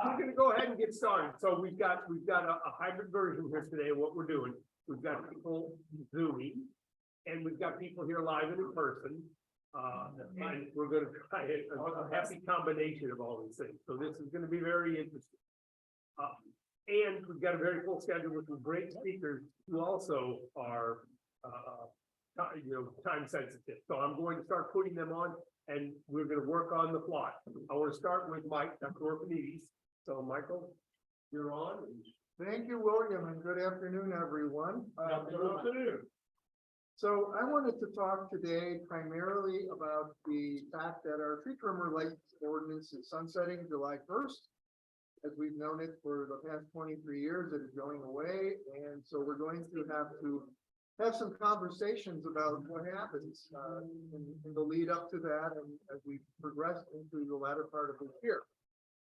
We're gonna go ahead and get started. So we've got a hybrid version here today of what we're doing. We've got people Zooming, and we've got people here live and in person. And we're gonna try a happy combination of all these things. So this is gonna be very interesting. And we've got a very full schedule with some great speakers who also are, time sensitive. So I'm going to start putting them on, and we're going to work on the fly. I want to start with Mike, Dr. Orphanides. So Michael, you're on. Thank you, William, and good afternoon, everyone. Good afternoon. So I wanted to talk today primarily about the fact that our tree trimmer license ordinance is sunsetting July 1st. As we've known it for the past 23 years, it is going away. And so we're going to have some conversations about what happens in the lead up to that and as we progress into the latter part of this year.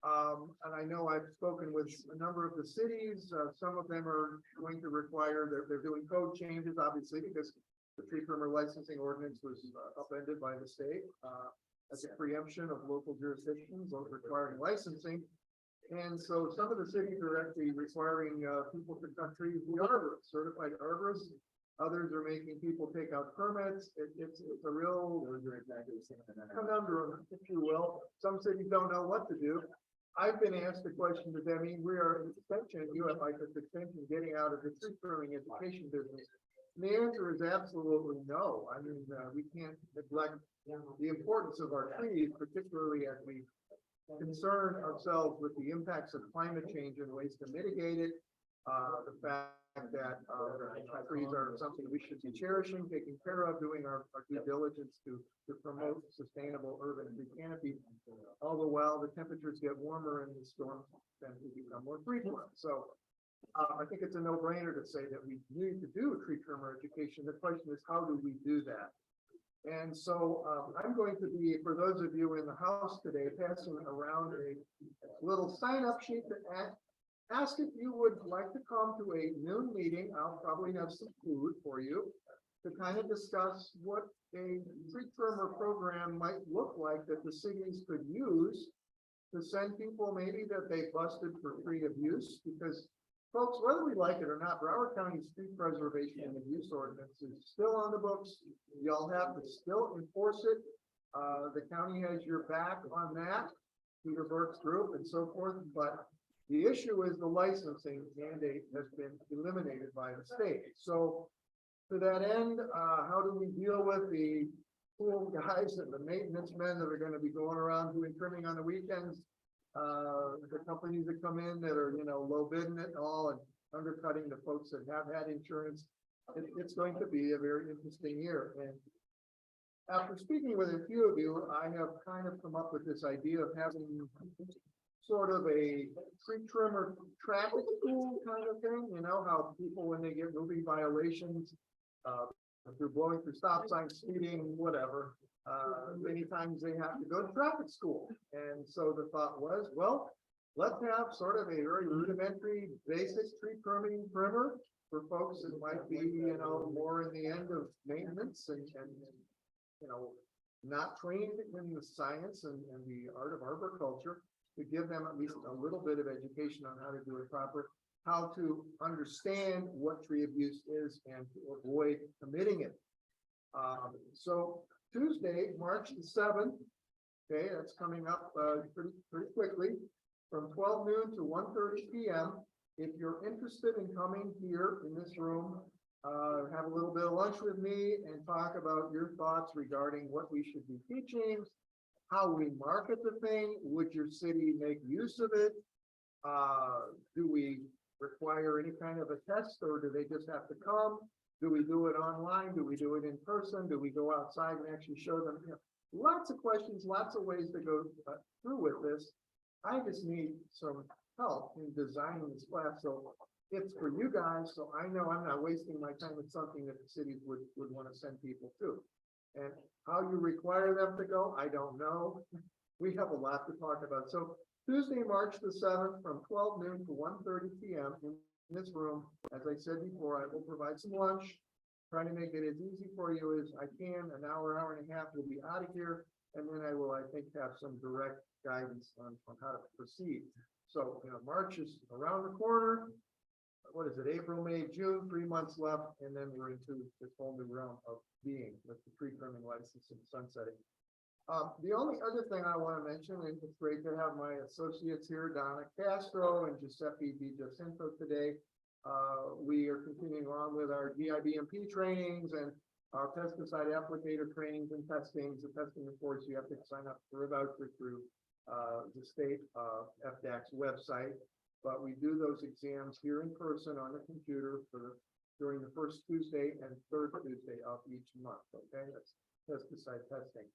And I know I've spoken with a number of the cities. Some of them are going to require, they're doing code changes, obviously, because the tree trimmer licensing ordinance was upended by the state as a preemption of local jurisdictions requiring licensing. And so some of the cities are actually requiring people to cut trees, the arborists, certified arborists. Others are making people take out permits. It's a real conundrum, if you will. Some cities don't know what to do. I've been asked the question, does that mean we are an extension, UFI's extension, getting out of the tree trimming education business? And the answer is absolutely no. I mean, we can't neglect the importance of our trees, particularly as we concern ourselves with the impacts of climate change and ways to mitigate it. The fact that trees are something we should be cherishing, taking care of, doing our due diligence to promote sustainable urban tree canopy. All the while the temperatures get warmer and the storms tend to become more frequent. So I think it's a no-brainer to say that we need to do tree trimmer education. The question is, how do we do that? And so I'm going to be, for those of you in the house today, passing around a little sign-up sheet to ask if you would like to come to a noon meeting. I'll probably have some food for you to kind of discuss what a tree trimmer program might look like that the cities could use to send people maybe that they busted for tree abuse. Because folks, whether we like it or not, Broward County Street Preservation and Abuse Ordinance is still on the books. Y'all have to still enforce it. The county has your back on that, Peter Burke's group and so forth. But the issue is the licensing mandate has been eliminated by the state. So to that end, how do we deal with the cool guys and the maintenance men that are going to be going around doing trimming on the weekends? The companies that come in that are, low bidding it all and undercutting the folks that have had insurance. It's going to be a very interesting year. And after speaking with a few of you, I have kind of come up with this idea of having sort of a tree trimmer traffic school kind of thing. You know how people, when they get moving violations, if they're blowing through stop signs, speeding, whatever, many times they have to go to traffic school. And so the thought was, well, let's have sort of a very rudimentary basic tree trimming primer for folks that might be, more in the end of maintenance and not trained in the science and the art of arboriculture, to give them at least a little bit of education on how to do it proper, how to understand what tree abuse is and to avoid committing it. So Tuesday, March the 7th, okay, that's coming up pretty quickly, from 12 noon to 1:30 p.m. If you're interested in coming here in this room, have a little bit of lunch with me and talk about your thoughts regarding what we should be teaching, how we market the thing, would your city make use of it? Do we require any kind of a test, or do they just have to come? Do we do it online? Do we do it in person? Do we go outside and actually show them? Lots of questions, lots of ways to go through with this. I just need some help in designing this class. So it's for you guys. So I know I'm not wasting my time with something that the cities would want to send people to. And how you require them to go, I don't know. We have a lot to talk about. So Tuesday, March the 7th, from 12 noon to 1:30 p.m. in this room. As I said before, I will provide some lunch, trying to make it as easy for you as I can. An hour and a half, we'll be out of here. And then I will, I think, have some direct guidance on how to proceed. So, March is around the corner. What is it, April, May, June, 3 months left, and then we're into this whole new realm of being with the tree trimming license and sunsetting. The only other thing I want to mention, and it's great to have my associates here, Donna Castro and Giuseppe Di Jacinto today. We are continuing on with our GIBMP trainings and our pesticide applicator trainings and testings. The testing, of course, you have to sign up for a voucher through the state FDAC's website. But we do those exams here in person on the computer during the first Tuesday and third Tuesday of each month. Okay, that's pesticide testing.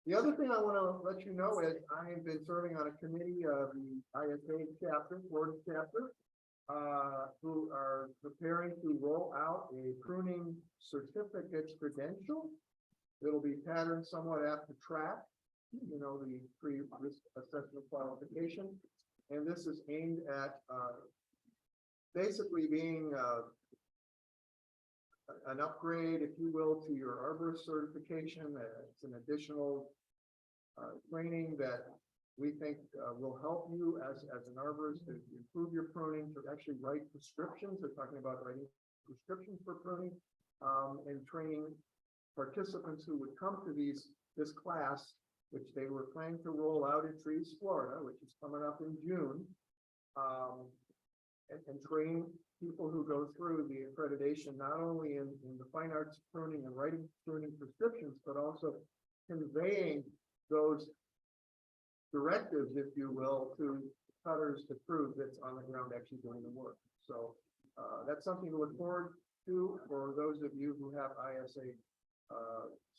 The other thing I want to let you know is I have been serving on a committee of the ISA chapter, Florida chapter, who are preparing to roll out a pruning certificate credential. It'll be patterned somewhat after track, the pre-risk assessment qualification. And this is aimed at basically being an upgrade, if you will, to your arborist certification. It's an additional training that we think will help you as an arborist to improve your pruning, to actually write prescriptions. They're talking about writing prescriptions for pruning and training participants who would come to this class, which they were planning to roll out in Trees, Florida, which is coming up in June, and train people who go through the accreditation, not only in the fine arts pruning and writing pruning prescriptions, but also conveying those directives, if you will, to cutters to prove that's on the ground actually doing the work. So that's something to look forward to for those of you who have ISA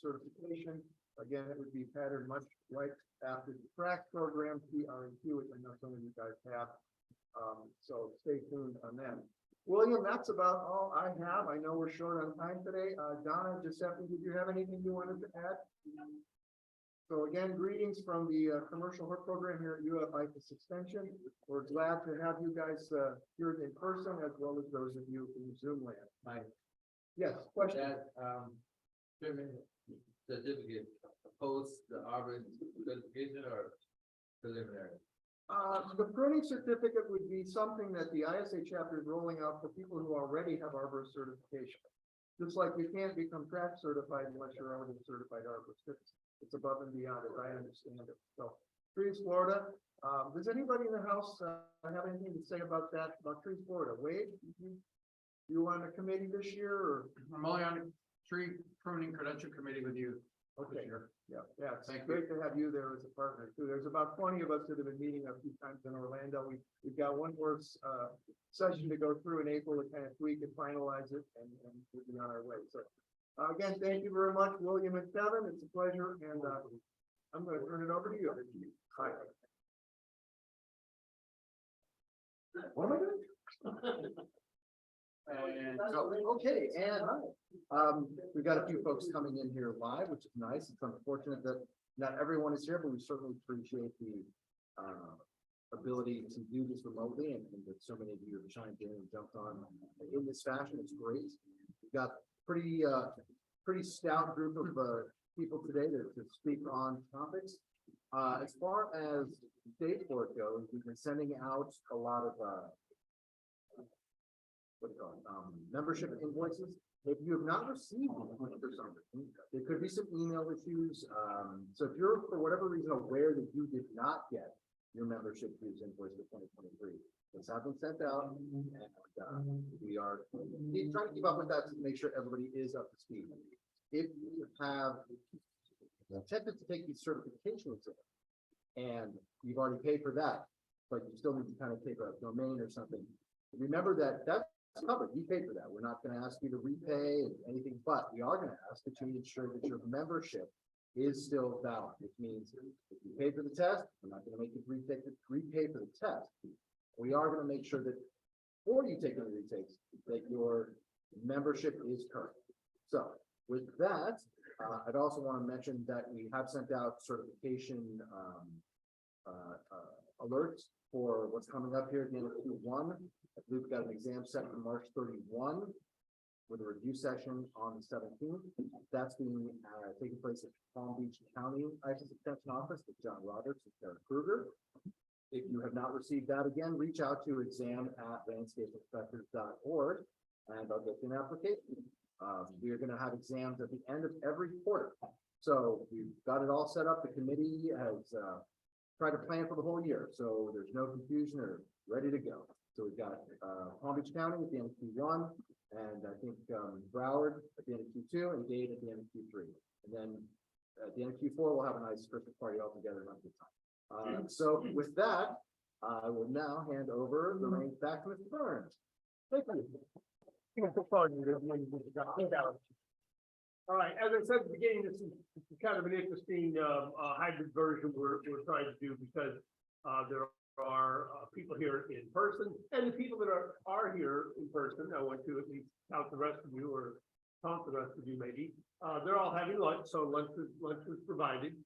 certification. Again, it would be patterned much like after the track program, PRQ, which I know some of you guys have. So stay tuned on that. William, that's about all I have. I know we're short on time today. Donna, Giuseppe, did you have anything you wanted to add? So again, greetings from the commercial HOOK program here at UF IFAS Extension. We're glad to have you guys here in person, as well as those of you in Zoom land. Hi. Yes, question. That, trimming certificate, post the arborist certification or preliminary? The pruning certificate would be something that the ISA chapter is rolling out for people who already have arborist certification. Just like you can't become track certified unless you're already a certified arborist. It's above and beyond, as I understand it. So, Trees, Florida. Does anybody in the house have anything to say about that, about Trees, Florida? Wade, you on the committee this year, or? I'm only on the tree pruning credential committee with you. Okay, Sure. yeah, it's Thank great to have you there as a partner too. There's about 20 of us that have been meeting a few times in Orlando. We've got one more session to go through in April to kind of tweak and finalize it, and we'll be on our way. So again, thank you very much, William and Kevin. It's a pleasure, and I'm going to turn it over to you. Hi. What am I doing? And so, okay, and we've got a few folks coming in here live, which is nice. It's unfortunate that not everyone is here, but we certainly appreciate the ability to do this remotely, and that so many of you have chimed in and jumped on in this fashion. It's great. We've got pretty stout group of people today to speak on topics. As far as state board goes, we've been sending out a lot of membership invoices. If you have not received them for some reason, there could be some email issues. So if you're for whatever reason aware that you did not get your membership dues invoice for 2023, it's have been sent out, and we are trying to keep up with that to make sure everybody is up to speed. If you have attempted to take these certification exams and you've already paid for that, but you still need to kind of take a domain or something, remember that that's covered. You paid for that. We're not going to ask you to repay anything, but we are going to ask that you ensure that your membership is still valid, which means if you pay for the test, we're not going to make you repay for the test. We are going to make sure that before you take any retakes, that your membership is current. So with that, I'd also want to mention that we have sent out certification alerts for what's coming up here at the end of Q1. I believe we've got an exam set for March 31 with a review session on the 17th. That's being taking place at Palm Beach County ISIS Extension Office with John Roberts and Sarah Kruger. if you have not received that, again, reach out to exam@landscapeinspectors.org and I'll get you an application. We are gonna have exams at the end of every quarter. So we've got it all set up. The committee has, tried to plan for the whole year, so there's no confusion or ready to go. So we've got, Palm Beach County at the end of Q1, and I think, Broward at the end of Q2, and Dade at the end of Q3. And then at the end of Q4, we'll have a nice Christmas party all together and have a good time. So with that, I will now hand over the reins back to Mr. Burns. Thank you. All right, as I said at the beginning, this is kind of an interesting hybrid version we're trying to do because there are people here in person and the people that are here in person. I want to at least count the rest of you or count the rest of you maybe. They're all having lunch, so lunch is provided.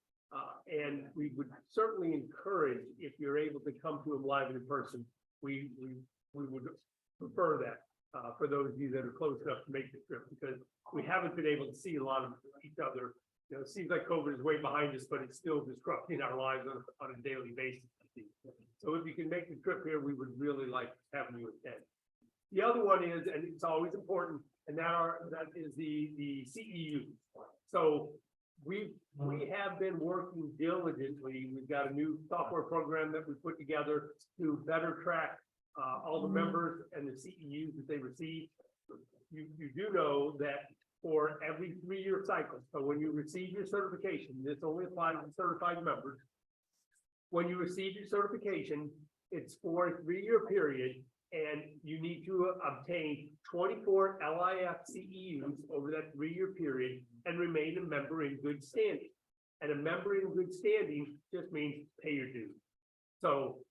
And we would certainly encourage if you're able to come to them live and in person. We would prefer that. For those of you that are close enough to make the trip, because we haven't been able to see a lot of each other. You know, it seems like COVID is way behind us, but it's still disrupting our lives on a daily basis. So if you can make the trip here, we would really like having you attend. The other one is, and it's always important, and that is the CEU. So we have been working diligently. We've got a new software program that we put together to better track all the members and the CEUs that they receive. You do know that for every 3-year cycle, so when you receive your certification, this only applies to certified members. When you receive your certification, it's for a 3-year period, and you need to obtain 24 LIAF CEUs over that 3-year period and remain a member in good standing. And a member in good standing just means pay your dues. So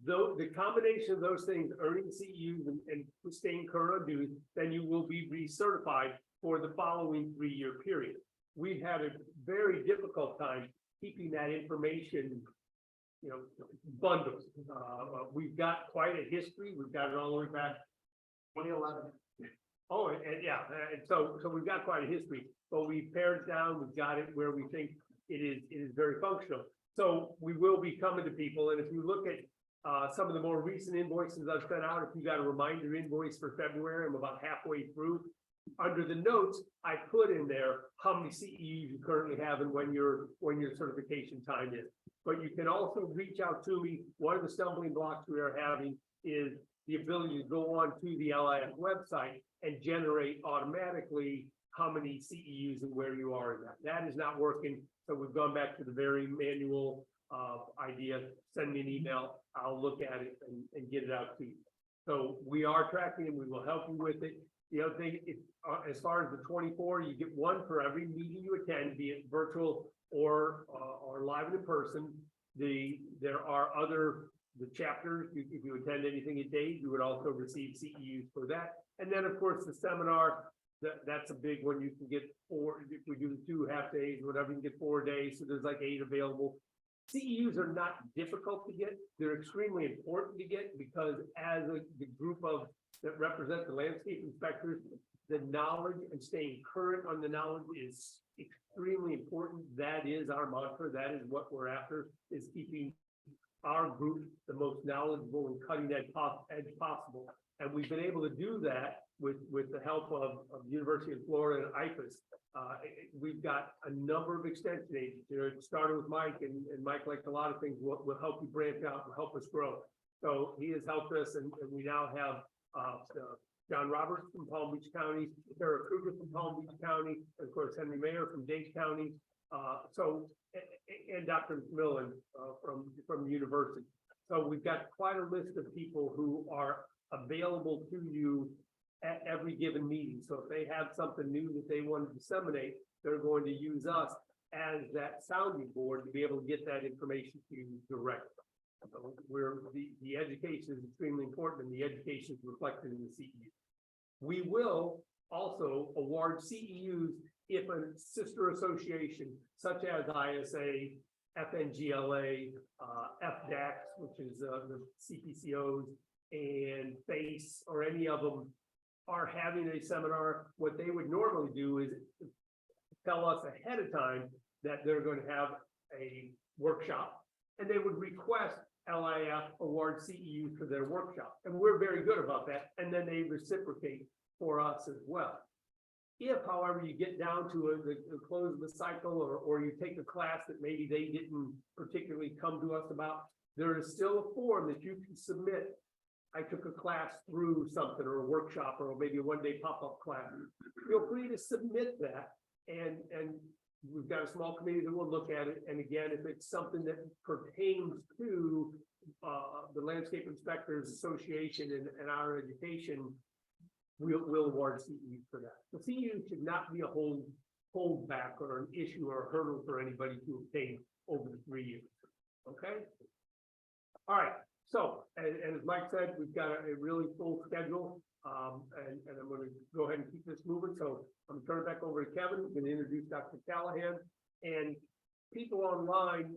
the combination of those things, earning CEUs and staying current on dues, then you will be recertified for the following 3-year period. We've had a very difficult time keeping that information, bundled. We've got quite a history. We've got it all the way back 2011. Oh, and yeah, and so we've got quite a history, but we've pared it down. We've got it where we think it is very functional. So we will be coming to people, and if you look at some of the more recent invoices I've sent out, if you got a reminder invoice for February, I'm about halfway through. Under the notes, I put in there how many CEUs you currently have and when your certification time is. But you can also reach out to me. One of the stumbling blocks we are having is the ability to go on to the LIF website and generate automatically how many CEUs and where you are in that. That is not working. So we've gone back to the very manual idea. Send me an email. I'll look at it and get it out to you. So we are tracking and we will help you with it. The other thing, as far as the 24, you get one for every meeting you attend, be it virtual or live and in person. There are the chapters. If you attend anything at Dade, you would also receive CEUs for that. And then, of course, the seminar. That's a big one. You can get 4. If we do 2 half days, whatever, you can get 4 days. So there's like 8 available. CEUs are not difficult to get. They're extremely important to get because as the group that represent the landscape inspectors, the knowledge and staying current on the knowledge is extremely important. That is our mantra. That is what we're after, is keeping our group the most knowledgeable and cutting edge possible. And we've been able to do that with the help of the University of Florida and IFAS. We've got a number of extension agents. It started with Mike, and Mike, like a lot of things, will help you branch out and help us grow. So he has helped us, and we now have John Roberts from Palm Beach County, Sarah Kruger from Palm Beach County, and of course Henry Mayer from Dade County. And Dr. McMillan from the university. So we've got quite a list of people who are available to you at every given meeting. So if they have something new that they want to disseminate, they're going to use us as that sounding board to be able to get that information to you directly. So the education is extremely important, and the education is reflected in the CEU. We will also award CEUs if a sister association such as ISA, FNGLA, FDAX, which is the CPCOs, and FACE, or any of them are having a seminar. What they would normally do is tell us ahead of time that they're going to have a workshop, and they would request LIAF award CEUs for their workshop, and we're very good about that, and then they reciprocate for us as well. If, however, you get down to the close of the cycle, or you take a class that maybe they didn't particularly come to us about, there is still a form that you can submit. I took a class through something, or a workshop, or maybe a one-day pop-up class. Feel free to submit that, and we've got a small committee that will look at it, and again, if it's something that pertains to the Landscape Inspectors Association and our education, we'll award CEUs for that. The CEU should not be a holdback or an issue or a hurdle for anybody to obtain over the 3 years. Okay? All right, so, and as Mike said, we've got a really full schedule, and I'm gonna go ahead and keep this moving, so I'm gonna turn it back over to Kevin, who's gonna introduce Dr. Callahan, and people online,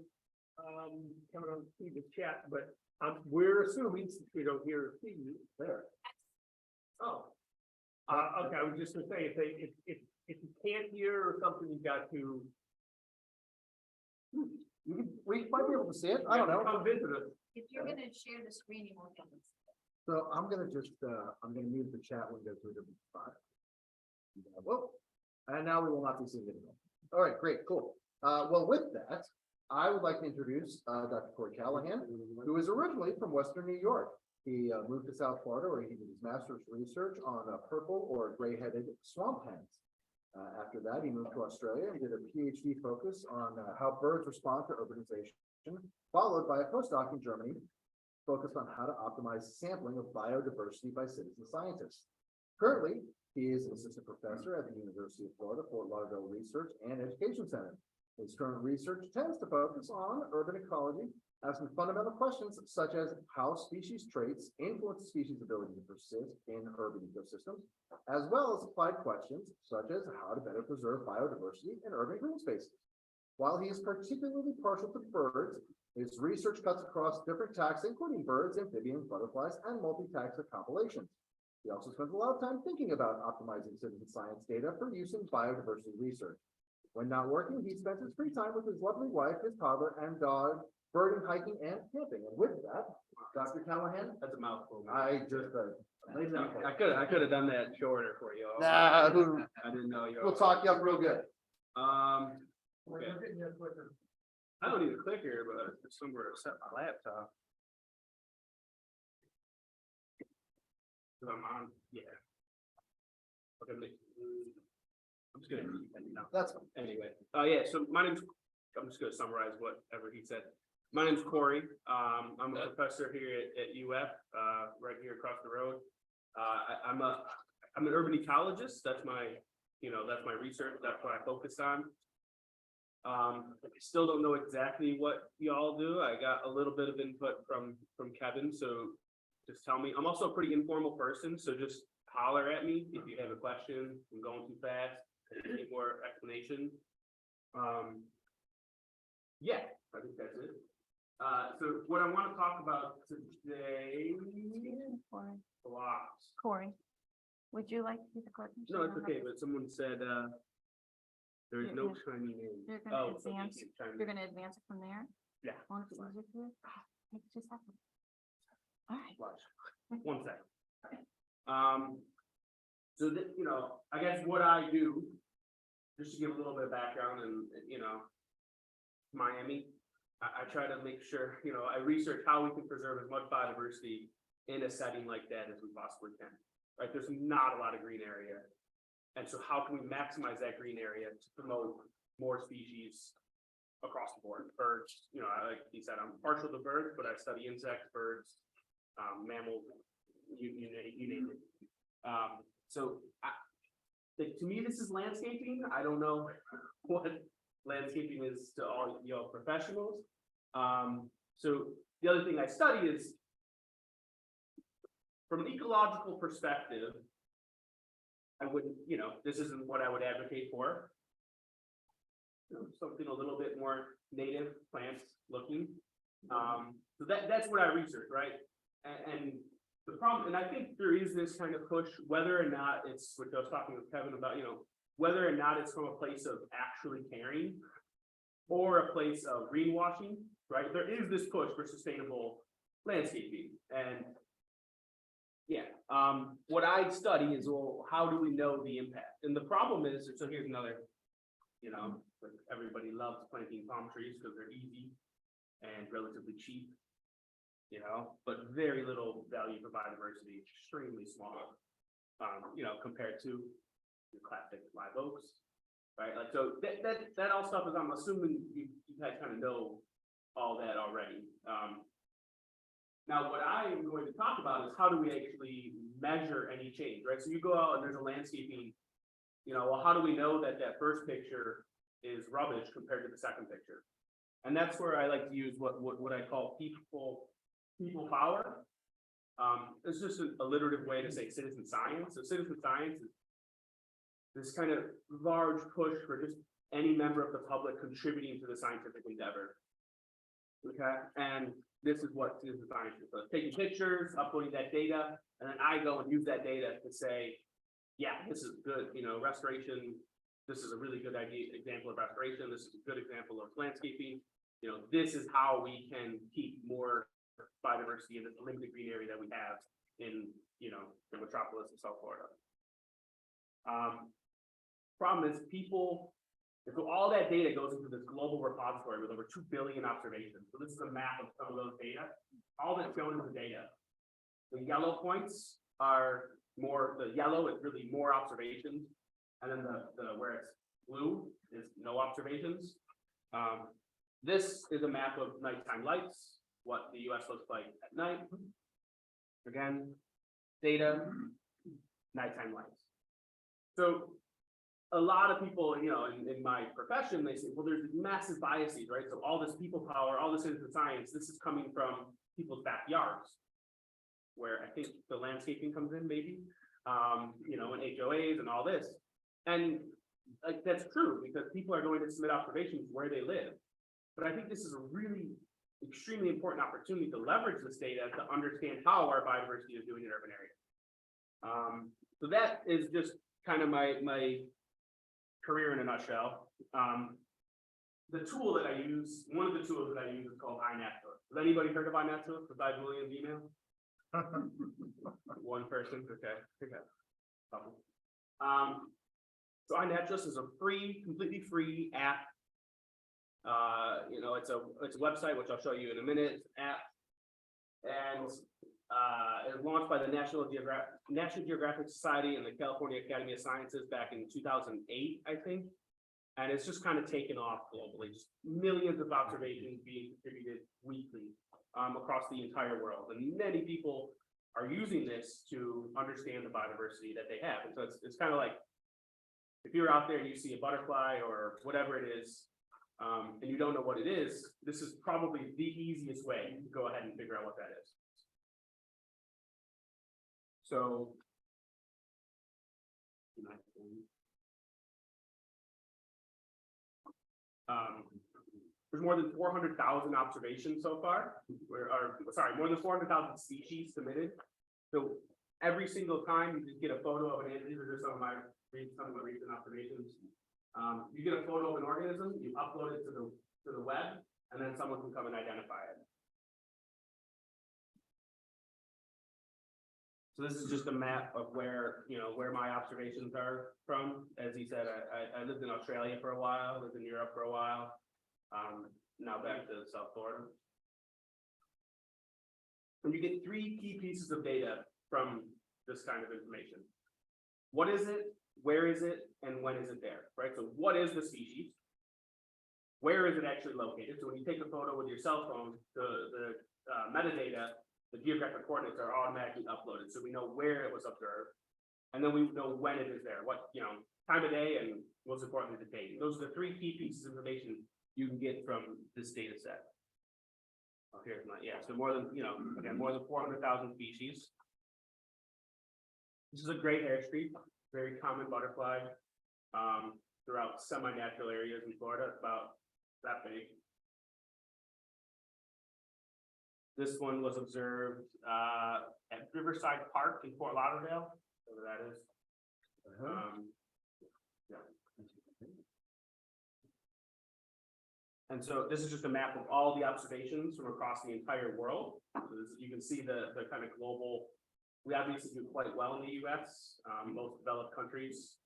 Kevin, I don't see the chat, but we're assuming, since we don't hear or see you there. Oh, okay, I was just gonna say, if you can't hear or something, you got to. We might be able to see it, I don't know. Come visit us. If you're gonna share the screen, you won't be able to see it. So I'm gonna just, I'm gonna move the chat window to a different spot. Whoa, and now we will not be seeing it anymore. All right, great, cool. Well, with that, I would like to introduce, Dr. Corey Callahan, who is originally from Western New York. He moved to South Florida, where he did his master's research on purple or gray-headed swamp hens. After that, he moved to Australia and did a PhD focus on how birds respond to urbanization, followed by a postdoc in Germany, focused on how to optimize sampling of biodiversity by citizen scientists. Currently, he is an assistant professor at the University of Florida, Fort Lauderdale Research and Education Center. His current research tends to focus on urban ecology, asking fundamental questions such as how species traits influence the species' ability to persist in urban ecosystems, as well as applied questions such as how to better preserve biodiversity in urban green spaces. While he is particularly partial to birds, his research cuts across different taxa, including birds, amphibians, butterflies, and multi-taxa compilations. He also spends a lot of time thinking about optimizing citizen science data for use in biodiversity research. When not working, he spends his free time with his lovely wife, his toddler, and dog, birding, hiking, and camping. And with that, Dr. Callahan, That's a mouthful. I just, I could have done that shorter for you. Nah, I didn't know you. we'll talk you up real good. We're getting you a clicker. I don't need a clicker, but it's somewhere to set my laptop. So I'm on, yeah. Okay, I'm just gonna, That's fine. anyway, yeah, so my name's, I'm just gonna summarize whatever he said. My name's Corey, I'm a professor here at UF, right here across the road. I'm an urban ecologist, that's my research, that's what I focus on. I still don't know exactly what y'all do, I got a little bit of input from Kevin, so just tell me. I'm also a pretty informal person, so just holler at me if you have a question, I'm going too fast, any more explanation. Yeah, I think that's it. So what I want to talk about today, blocks. Corey, would you like to be the clerk? No, it's okay, but someone said, there's no chiming in. You're Oh, gonna okay, advance, you can chime in. you're gonna advance it from there? Yeah. Want to easier for you? Take 2 seconds. All right. Watch. 1 second. So that, I guess what I do, just to give a little bit of background and, Miami, I try to make sure, I research how we can preserve as much biodiversity in a setting like that as we possibly can, right? There's not a lot of green area. And so how can we maximize that green area to promote more species across the board? Birds, like he said, I'm partial to birds, but I study insects, birds, mammals, you name it. So to me, this is landscaping. I don't know what landscaping is to all y'all professionals. So the other thing I study is from an ecological perspective, I wouldn't, this isn't what I would advocate for. Something a little bit more native plants looking. So that's what I research, right? And the problem, and I think there is this kind of push, whether or not it's, which I was talking with Kevin about, whether or not it's from a place of actually caring or a place of greenwashing, right? There is this push for sustainable landscaping and. Yeah, what I study is, well, how do we know the impact? And the problem is, so here's another, like everybody loves planting palm trees because they're easy and relatively cheap. But very little value for biodiversity, extremely small, compared to the classic live oaks. Right, like, so that all stuff is, I'm assuming you guys kind of know all that already. Now, what I am going to talk about is how do we actually measure any change, right? So you go out and there's a landscaping, well, how do we know that that first picture is rubbish compared to the second picture? And that's where I like to use what I call people power. It's just an alliterative way to say citizen science. So citizen science is this kind of large push for just any member of the public contributing to the scientific endeavor. Okay, and this is what citizen science is. So taking pictures, uploading that data, and then I go and use that data to say, yeah, this is good, restoration. This is a really good example of restoration. This is a good example of landscaping. This is how we can keep more biodiversity in the limited green area that we have in, the metropolis of South Florida. Problem is so all that data goes into this global repository with over 2 billion observations. So this is a map of some of those data. All that's shown is the data. The yellow points are the yellow is really more observations. And then the where it's blue is no observations. This is a map of nighttime lights, what the US looks like at night. Again, data, nighttime lights. So a lot of people, in my profession, they say, well, there's massive biases, right? So all this people power, all this citizen science, this is coming from people's backyards, where I think the landscaping comes in, maybe, and HOAs and all this. And like, that's true, because people are going to submit observations where they live. But I think this is a really extremely important opportunity to leverage this data to understand how our biodiversity is doing in urban areas. So that is just kind of my career in a nutshell. The tool that I use, one of the tools that I use is called iNaturalist. Has anybody heard of iNaturalist besides William's email? One person, okay. So iNaturalist is a completely free app. It's a website, which I'll show you in a minute, app. And it was launched by the National Geographic Society and the California Academy of Sciences back in 2008, I think. And it's just kind of taken off globally, just millions of observations being contributed weekly across the entire world. And many people are using this to understand the biodiversity that they have. And so it's kind of like, if you're out there and you see a butterfly or whatever it is, and you don't know what it is, this is probably the easiest way to go ahead and figure out what that is. So, there's more than 400,000 observations so far. More than 400,000 species submitted. So every single time you just get a photo of an animal, these are just some of my recent observations. You get a photo of an organism, you upload it to the web, and then someone can come and identify it. So this is just a map of where my observations are from. As he said, I lived in Australia for a while, lived in Europe for a while, now back to South Florida. And you get 3 key pieces of data from this kind of information. What is it? Where is it? And when is it there? Right? So what is the species? Where is it actually located? So when you take a photo with your cell phone, the metadata, the geographic coordinates are automatically uploaded. So we know where it was observed. And then we know when it is there, what, time of day, and most importantly, the date. Those are the 3 key pieces of information you can get from this data set. Oh, here's my, so more than, again, more than 400,000 species. This is a great hair streak, very common butterfly throughout semi-natural areas in Florida. It's about that big. This one was observed at Riverside Park in Fort Lauderdale, whatever that is. And so this is just a map of all the observations from across the entire world. So you can see the kind of global, we obviously do quite well in the US. Most developed countries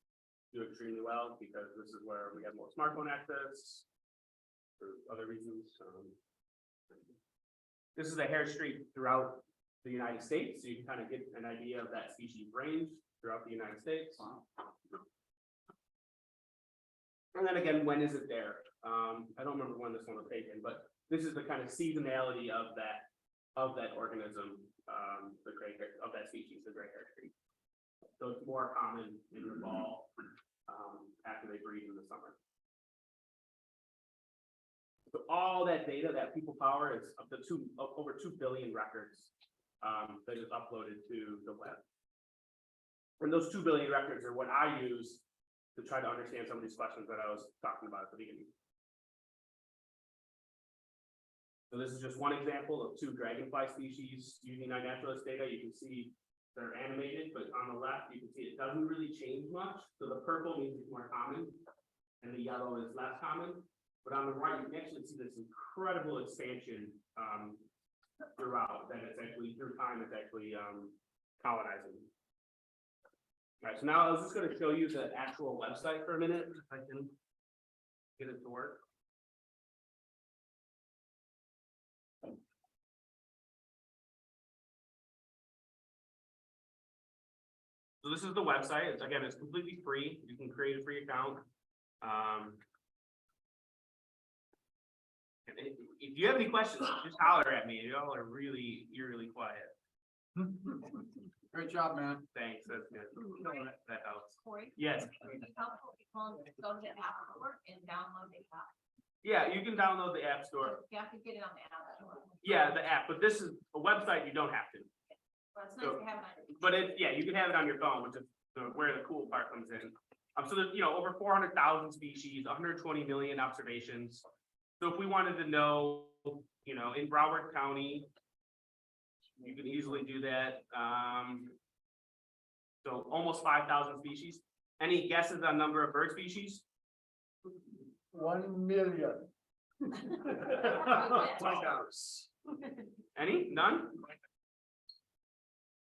do extremely well because this is where we have more smartphone access for other reasons. This is a hair streak throughout the United States, so you can kind of get an idea of that species range throughout the United States. And then again, when is it there? I don't remember when this one was taken, but this is the kind of seasonality of that organism, the gray hair, of that species, the gray hair tree. So it's more common in the fall, after they breed in the summer. So all that data, that people power, is up to over 2 billion records that is uploaded to the web. And those 2 billion records are what I use to try to understand some of these questions that I was talking about at the beginning. So this is just one example of 2 dragonfly species using iNaturalist data. You can see they're animated, but on the left, you can see it doesn't really change much. So the purple means it's more common and the yellow is less common. But on the right, you can actually see this incredible expansion throughout, that it's actually, through time, it's actually colonizing. All right, so now I was just going to show you the actual website for a minute, if I can get it to work. So this is the website. Again, it's completely free. You can create a free account. If you have any questions, just holler at me. Y'all are really quiet. Great job, man. Thanks, that's good. That helps. Corey, Yes, it's helpful if you go to the app store and download the app. yeah, you can download the app store. You have to get it on the app store. Yeah, the app, but this is a website you don't have to. But it's nice to have it on. But yeah, you can have it on your phone, which is where the cool part comes in. So there's, over 400,000 species, 120 million observations. So if we wanted to know, in Broward County, you can easily do that. So almost 5,000 species. Any guesses on number of bird species? 1 million. Any? None?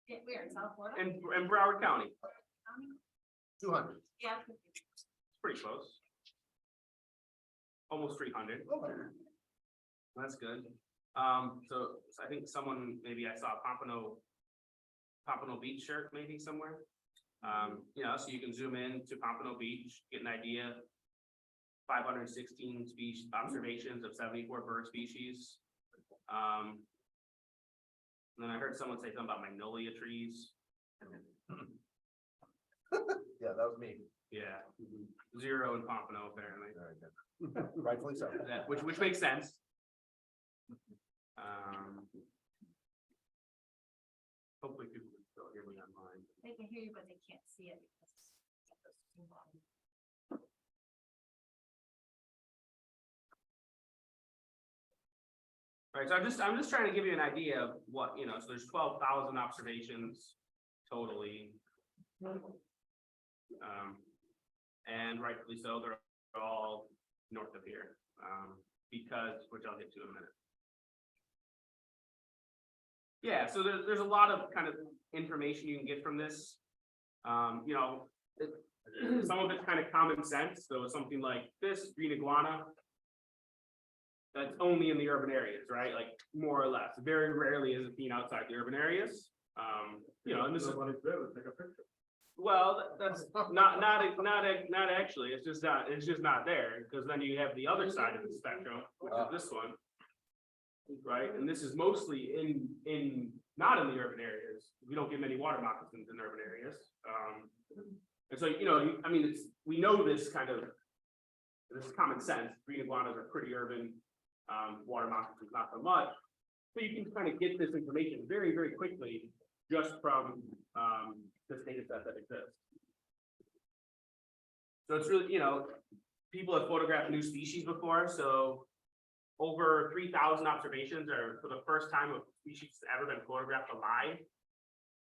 We're in South Florida. In Broward County, 200. Yeah. it's pretty close. Almost 300. That's good. So I think someone, maybe I saw a Pompano Beach shirt maybe somewhere. So you can zoom in to Pompano Beach, get an idea. 516 species observations of 74 bird species. And then I heard someone say something about magnolia trees. Yeah, that was me. Yeah, 0 in Pompano apparently. Very good. Rightfully so. That, which makes sense. Hopefully people can still hear me online. They can hear you, but they can't see it because. All right, so I'm just trying to give you an idea of what, so there's 12,000 observations totally. And rightfully so, they're all north of here, because, which I'll get to in a minute. Yeah, so there's a lot of kind of information you can get from this. Some of it's kind of common sense. So something like this green iguana, that's only in the urban areas, right? Like more or less. Very rarely is it seen outside the urban areas. And this is well, that's not actually. It's just not there, because then you have the other side of the spectrum, which is this one. Right, and this is mostly not in the urban areas. We don't get many water moccasins in urban areas. And so, we know this is common sense. Green iguanas are pretty urban, water moccasins not so much. So you can kind of get this information very, very quickly just from this data set that exists. So it's really, people have photographed new species before, so over 3,000 observations are for the first time a species has ever been photographed alive.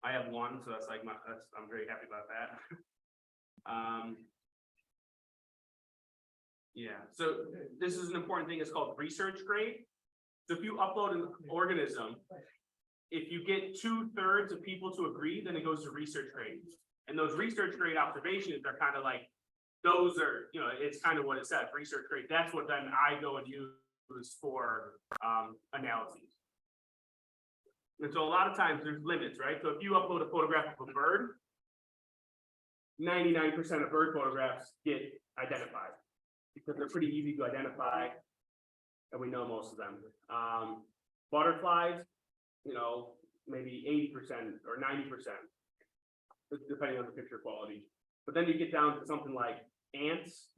I have one, so that's I'm very happy about that. Yeah, so this is an important thing, it's called research grade. So if you upload an organism, if you get 2/3 of people to agree, then it goes to research grade. And those research grade observations are kind of like, those are, it's kind of what it says, research grade, that's what then I go and use for analyses. And so a lot of times there's limits, right? So if you upload a photograph of a bird, 99% of bird photographs get identified because they're pretty easy to identify. And we know most of them. Butterflies, maybe 80% or 90%, depending on the picture quality. But then you get down to something like ants,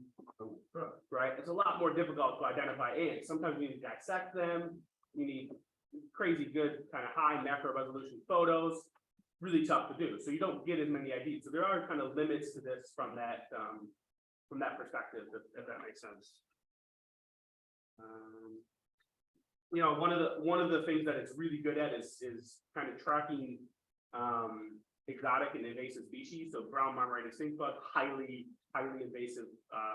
right? It's a lot more difficult to identify ants. Sometimes you need to dissect them. You need crazy good kind of high macro resolution photos. Really tough to do. So you don't get as many IDs. So there are kind of limits to this from that perspective, if that makes sense. One of the things that it's really good at is kind of tracking exotic and invasive species. So brown marmorated stink bug, highly invasive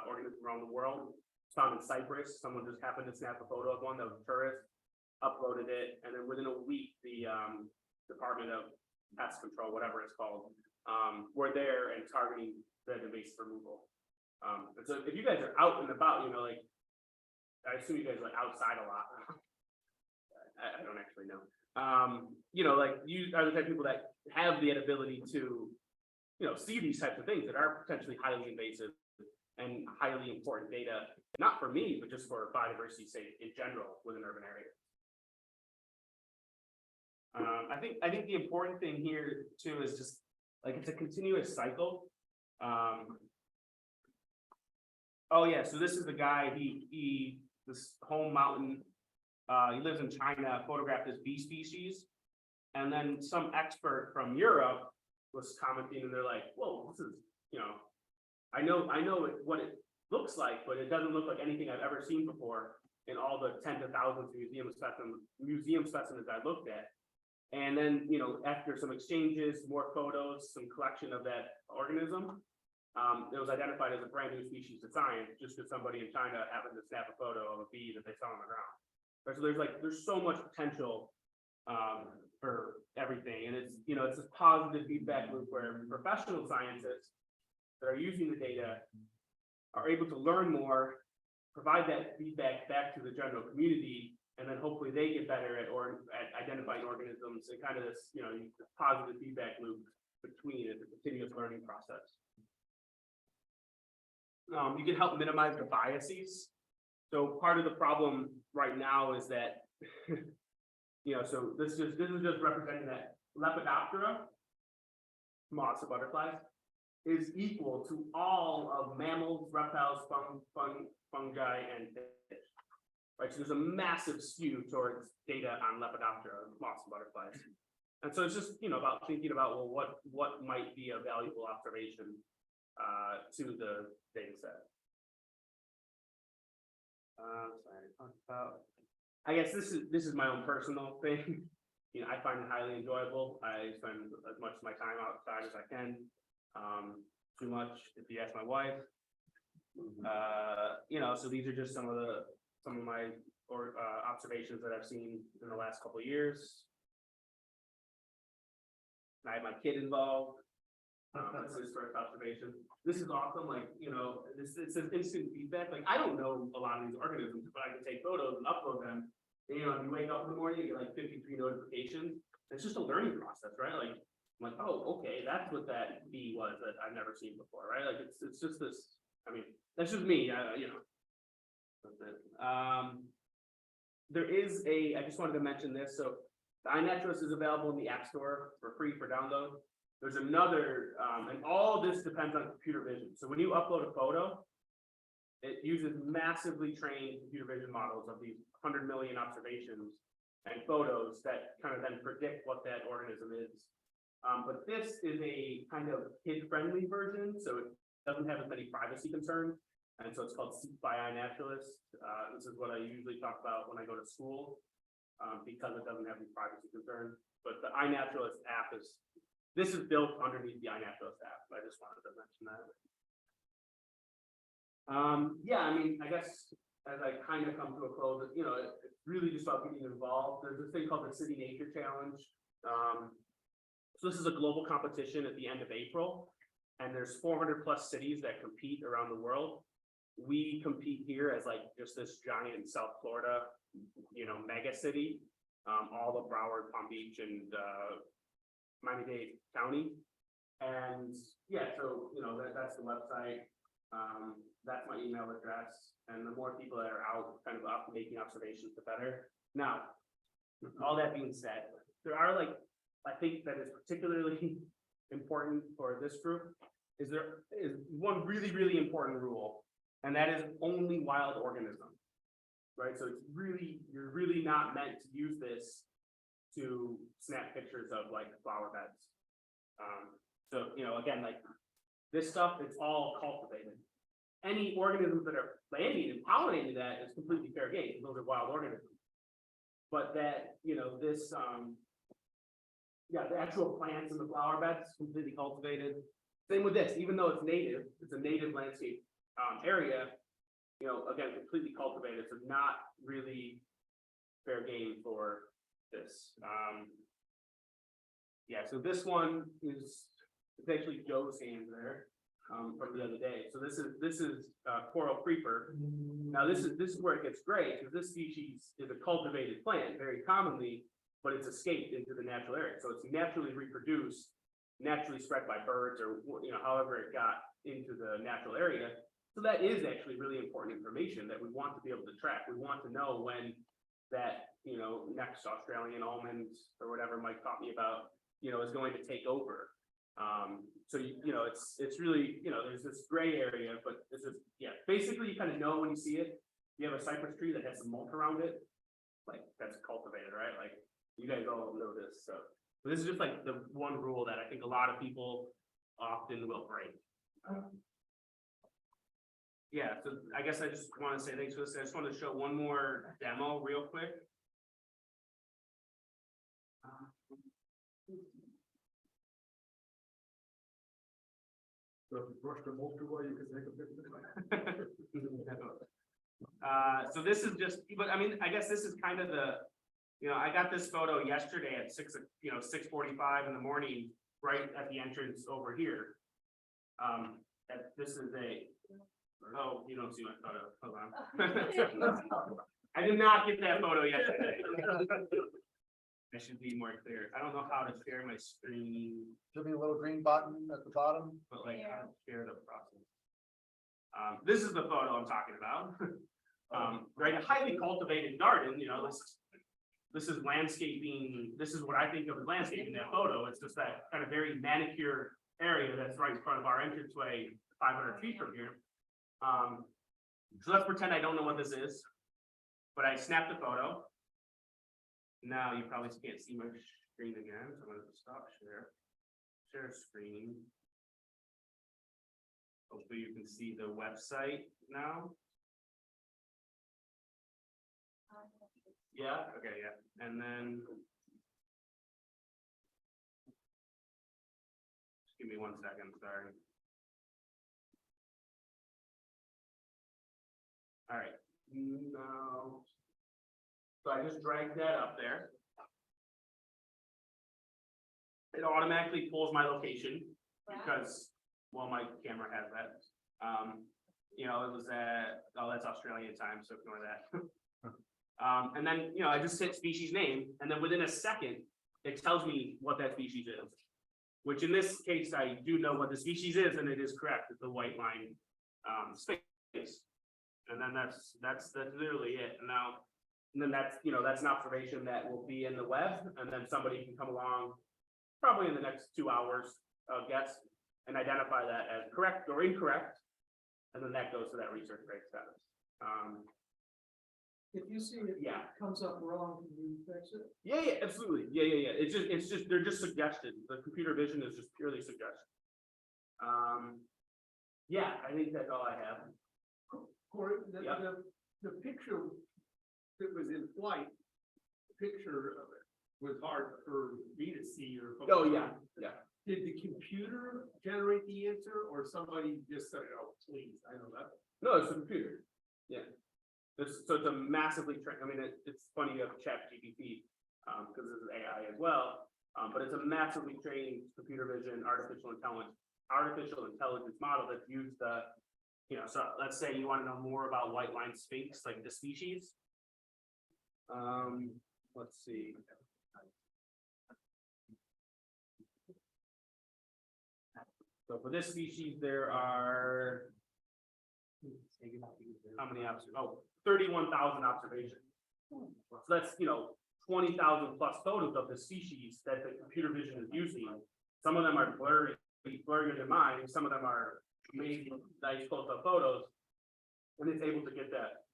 organism around the world. It's found in Cyprus. Someone just happened to snap a photo of one that was a tourist, uploaded it, and then within a week, the Department of Pest Control, whatever it's called, were there and targeting the invasive removal. And so if you guys are out and about, I assume you guys are outside a lot. I don't actually know. You are the type of people that have the ability to, see these types of things that are potentially highly invasive and highly important data, not for me, but just for biodiversity sake in general within urban areas. I think the important thing here too is just it's a continuous cycle. Oh yeah, so this is the guy, this home mountain, he lives in China, photographed this bee species. And then some expert from Europe was commenting and they're like, whoa, this is, I know what it looks like, but it doesn't look like anything I've ever seen before in all the tens of thousands of museum specimens I looked at. And then, after some exchanges, more photos, some collection of that organism, it was identified as a brand new species to science, just because somebody in China happened to snap a photo of a bee that they saw on the ground. Right, so there's so much potential for everything, and it's it's this positive feedback loop where professional scientists that are using the data are able to learn more, provide that feedback back to the general community, and then hopefully they get better at identifying organisms and kind of this this positive feedback loop between it, the continuous learning process. You can help minimize the biases. So part of the problem right now is that, so this is just representing that Lepidoptera, moths of butterflies, is equal to all of mammals, reptiles, fungi, and fish. Right, so there's a massive skew towards data on Lepidoptera, moths and butterflies. And so it's just, about thinking about, well, what might be a valuable observation to the data set. I guess this is my own personal thing. I find it highly enjoyable. I spend as much of my time outside as I can. Too much, if you ask my wife. So these are just some of my observations that I've seen in the last couple of years. I had my kid involved. That's his first observation. This is awesome. This is instant feedback. I don't know a lot of these organisms, but I can take photos and upload them. And, you wake up in the morning, you get 53 notifications. It's just a learning process, right? I'm like, oh, okay, that's what that bee was that I've never seen before, right? It's just this. I mean, that's just me. That's it. There is I just wanted to mention this. So the iNaturalist is available in the App Store for free for download. There's another, and all this depends on computer vision. So when you upload a photo, it uses massively trained computer vision models of these 100 million observations and photos that kind of then predict what that organism is. But this is a kind of kid-friendly version, so it doesn't have as many privacy concerns. And so it's called Seek by iNaturalist. This is what I usually talk about when I go to school, because it doesn't have any privacy concerns. But the iNaturalist app this is built underneath the iNaturalist app. I just wanted to mention that. Yeah, I mean, I guess as I kind of come to a close, you know, it's really just about getting involved. There's this thing called the City Nature Challenge. So this is a global competition at the end of April, and there's 400 plus cities that compete around the world. We compete here as like just this giant South Florida, you know, mega city, all of Broward, Palm Beach, and Miami-Dade County. And yeah, so you know that's the website. That's my email address, and the more people that are out kind of up making observations, the better. Now, all that being said, there are like, I think that is particularly important for this group, is there is one really, really important rule, and that is only wild organisms. Right, so it's really, you're really not meant to use this to snap pictures of like flower beds. So, you know, again, like this stuff, it's all cultivated. Any organisms that are landing and pollinating that is completely fair game. Those are wild organisms. But that, you know, this, yeah, the actual plants in the flower beds completely cultivated. Same with this, even though it's native, it's a native landscape area. You know, again, completely cultivated, so not really fair game for this. Yeah, so this one is, it's actually Joe's hand there, from the other day. So this is coral creeper. Now this is where it gets great, because this species is a cultivated plant very commonly, but it's escaped into the natural area. So it's naturally reproduced, naturally spread by birds, or you know, however it got into the natural area. So that is actually really important information that we want to be able to track. We want to know when that, you know, next Australian almond or whatever Mike taught me about, you know, is going to take over. So, you know, it's really, you know, there's this gray area, but this is, yeah, basically you kind of know when you see it. You have a cypress tree that has some mulch around it, like that's cultivated, right? Like you guys all know this. So this is just like the one rule that I think a lot of people often will break. Yeah, so I guess I just want to say thanks for this. I just want to show one more demo real quick. So if you brush the mulch away, you can take a picture. So this is just, but I mean, I guess this is kind of the, you know, I got this photo yesterday at 6:45 in the morning, right at the entrance over here. This is a, oh, you don't see my photo, hold on. I did not get that photo yesterday. I should be more clear. I don't know how to share my screen, Should be a little green button at the bottom. but like how to share the process. This is the photo I'm talking about. Right, a highly cultivated garden, you know, this is landscaping. This is what I think of as landscaping, that photo. It's just that kind of very manicured area that's right in front of our entranceway, 500 feet from here. So let's pretend I don't know what this is, but I snapped a photo. Now you probably can't see my screen again, so I'm gonna stop share screen. Hopefully you can see the website now. Yeah, okay, yeah, and then. Just give me 1 second, sorry. All right, no. So I just dragged that up there. It automatically pulls my location because, well, my camera has that. You know, it was at, oh, that's Australian time, so ignore that. And then, you know, I just hit species name, and then within a second, it tells me what that species is. Which in this case, I do know what the species is, and it is correct. It's the white line space. And then that's literally it. And then that's, you know, that's an observation that will be in the web, and then somebody can come along probably in the next 2 hours, guess, and identify that as correct or incorrect. And then that goes to that research grade status. If you see it Yeah. comes up wrong, can you fix it? Yeah, absolutely. Yeah. It's just, they're just suggested. The computer vision is just purely suggested. Yeah, I think that's all I have. Corey, Yeah. the picture that was in flight, the picture of it was hard for me to see or. Oh, yeah. Did the computer generate the answer or somebody just said, oh, please, I know that? No, it's a computer. Yeah. So it's a massively I mean, it's funny you have ChatGPT, because this is AI as well. But it's a massively trained computer vision, artificial intelligence model that's used so let's say you want to know more about white line sphinx, like the species. Let's see. So for this species, there are how many 31,000 observations. So that's, 20,000 plus photos of the species that the computer vision is using. Some of them are blurrier than mine. Some of them are made nice close up photos. And it's able to get that,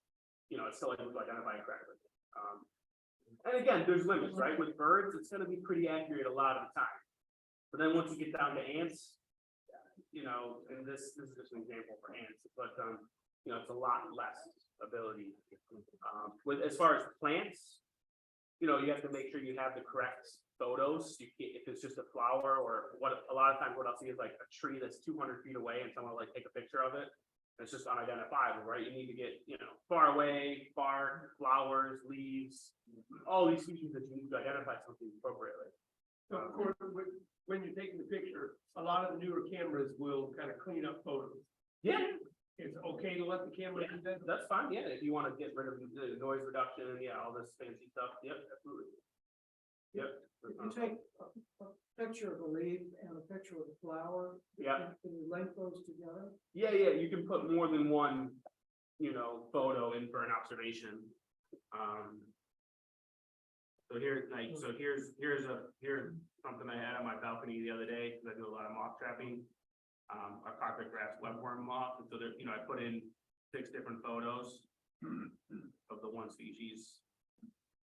it's still able to identify it correctly. And again, there's limits, right? With birds, it's going to be pretty accurate a lot of the time. But then once you get down to ants, and this is just an example for ants, but it's a lot less ability. With as far as plants, you have to make sure you have the correct photos. If it's just a flower or a lot of times what I'll see is like a tree that's 200 feet away and someone will like take a picture of it. It's just unidentifiable, right? You need to get, far away, bark, flowers, leaves, all these species that you need to identify something appropriately. So of course, when you're taking the picture, a lot of the newer cameras will kind of clean up photos. Yeah, It's okay to let the camera do that. that's fine. Yeah, if you want to get rid of the noise reduction, all this fancy stuff. Yep, absolutely. Yep. You take a picture of a leaf and a picture of a flower. Yeah. Can you link those together? Yeah, you can put more than one, photo in for an observation. So here's something I had on my balcony the other day, because I do a lot of moth trapping. A carpet grass webworm moth, and so there, I put in 6 different photos of the one species.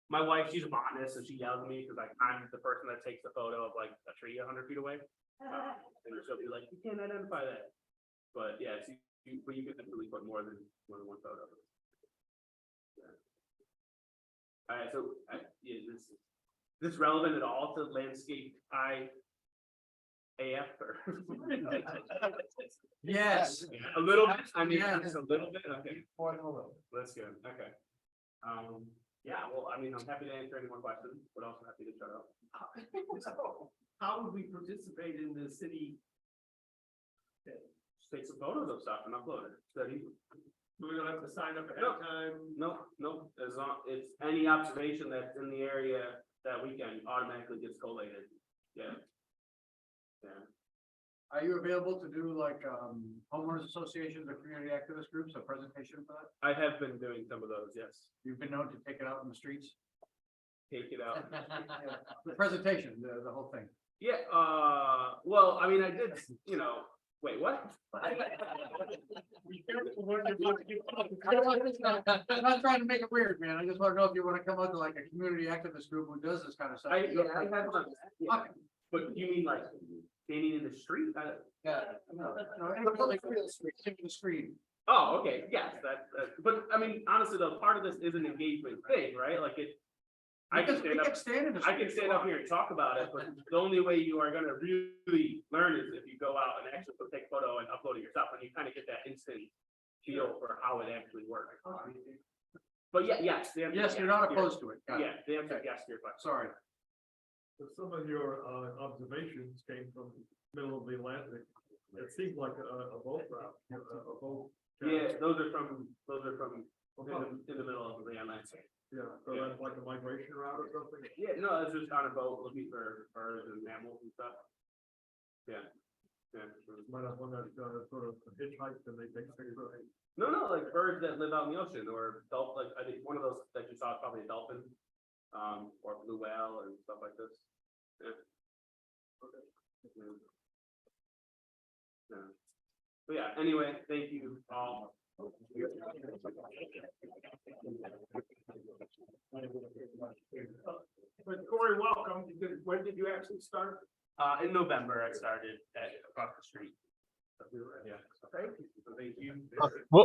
My wife, she's a botanist, so she yells at me because I'm the person that takes the photo of like a tree 100 feet away. And she'll be like, you can't identify that. But yeah, but you can definitely put more than one photo. Yeah. All right, so is this relevant at all to landscape AF or? Yes. A little bit, I mean, Yeah. just a little bit, okay. That's good, okay. Yeah, well, I mean, I'm happy to answer any more questions, but also happy to shut up. How would we participate in the city? Just take some photos of stuff and upload it. Is that easy? We don't have to sign up ahead No. of time. No, as long, it's any observation that's in the area that weekend automatically gets collated. Yeah. Yeah. Are you available to do like, homeowners associations or community activist groups, a presentation for that? I have been doing some of those, yes. You've been known to take it out in the streets? Take it out. The presentation, the whole thing. Yeah, well, I mean, I did, wait, what? I'm not trying to make it weird, man. I just want to know if you want to come out to like a community activist group who does this kind of stuff. I have done that, yeah. But you mean like standing in the street? Yeah. No, like the screen. Oh, okay, yes, but I mean, honestly, though, part of this is an engagement thing, right? Like I can stand up here and talk about it, but the only way you are gonna really learn is if you go out and actually take a photo and upload it yourself, and you kind of get that instant feel for how it actually works. But yes. the answer is Yes, you're not opposed to it. Got it. Yeah, the answer is yes to your question. Sorry. Some of your observations came from middle of the Atlantic. It seemed like a boat route, a boat. Yeah, those are from in the middle of the Atlantic. Yeah, so that's like a migration route or something. Yeah, no, it's just on a boat looking for birds and mammals and stuff. Yeah. Might have one that sort of hitchhiked and they take pictures of it. No, like birds that live out in the ocean or like I think one of those that you saw is probably a dolphin, or blue whale and stuff like this. Yeah. Okay. Yeah. But yeah, anyway, thank you all. But Corey, welcome. When did you actually start? In November, I started across the street. Yeah. Thank you. Thank you.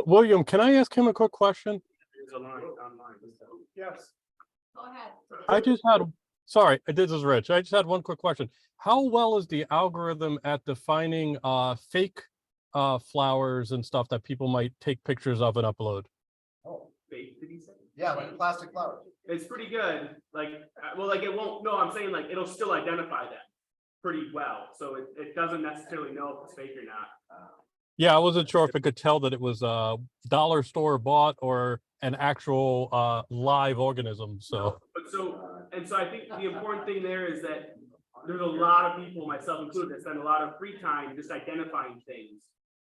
William, can I ask him a quick question? There's a line online. Yes. Go ahead. This is Rich. I just had one quick question. How well is the algorithm at defining fake flowers and stuff that people might take pictures of and upload? Oh, Fake, did he say? yeah, like plastic flowers. It's pretty good, like, well, like, it won't, no, I'm saying like, it'll still identify them pretty well, so it doesn't necessarily know if it's fake or not. Yeah, I wasn't sure if it could tell that it was dollar store bought or an actual live organism, so. But so I think the important thing there is that there's a lot of people, myself included, that spend a lot of free time just identifying things.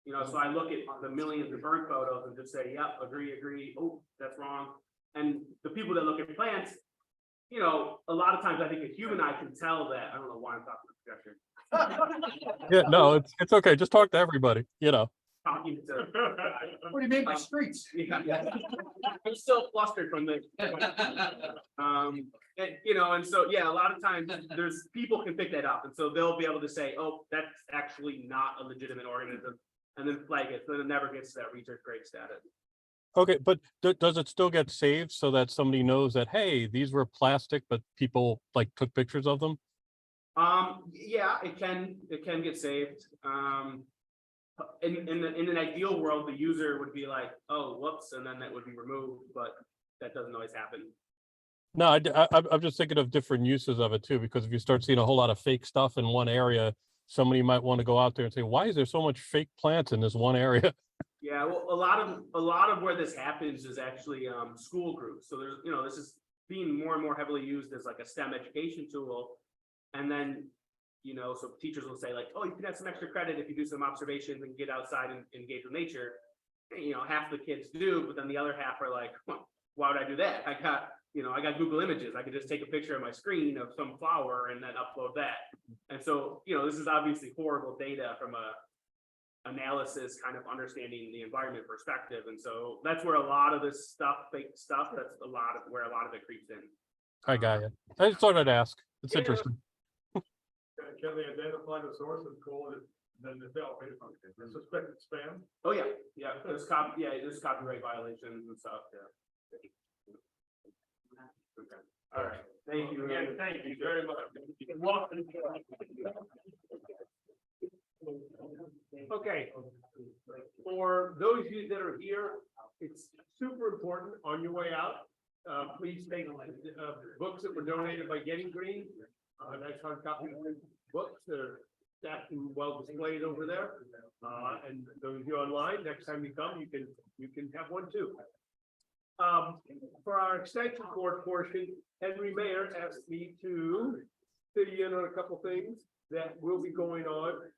You know, so I look at the millions of bird photos and just say, yep, agree, oh, that's wrong. And the people that look at plants, you know, a lot of times I think a human eye can tell that. I don't know why I'm talking to projection. Yeah, no, it's okay. Just talk to everybody, you know. Talking to. What do you mean by streets? Yeah. I'm still flustered from this. And, you know, and so, yeah, a lot of times there's people can pick that up, and so they'll be able to say, oh, that's actually not a legitimate organism, and then flag it, so it never gets to that research grade status. Okay, but does it still get saved so that somebody knows that, hey, these were plastic, but people like took pictures of them? Yeah, it can get saved. In an ideal world, the user would be like, oh, whoops, and then that would be removed, but that doesn't always happen. No, I'm just thinking of different uses of it too, because if you start seeing a whole lot of fake stuff in one area, somebody might want to go out there and say, why is there so much fake plants in this one area? Yeah, well, a lot of where this happens is actually school groups. So there's, you know, this is being more and more heavily used as like a STEM education tool. And then, you know, so teachers will say like, oh, you can have some extra credit if you do some observations and get outside and engage with nature. And, you know, half the kids do, but then the other half are like, well, why would I do that? I got Google Images. I could just take a picture of my screen of some flower and then upload that. And so, you know, this is obviously horrible data from a analysis, kind of understanding the environment perspective. And so that's where a lot of this stuff, fake stuff, that's where a lot of it creeps in. I got you. I just thought I'd ask. It's Yeah. interesting. Can they identify the source and call it, then they'll pay for it, suspected spam? Oh, yeah, there's copyright violations and stuff, yeah. Okay, all right, thank you again, thank you very much. Okay. For those of you that are here, it's super important on your way out. Please take books that were donated by Getting Green. Nice hard copy books that are stacked and well displayed over there. And those of you online, next time you come, you can have one too. For our extension board portion, Henry Mayer asked me to fill you in on a couple things that will be going on.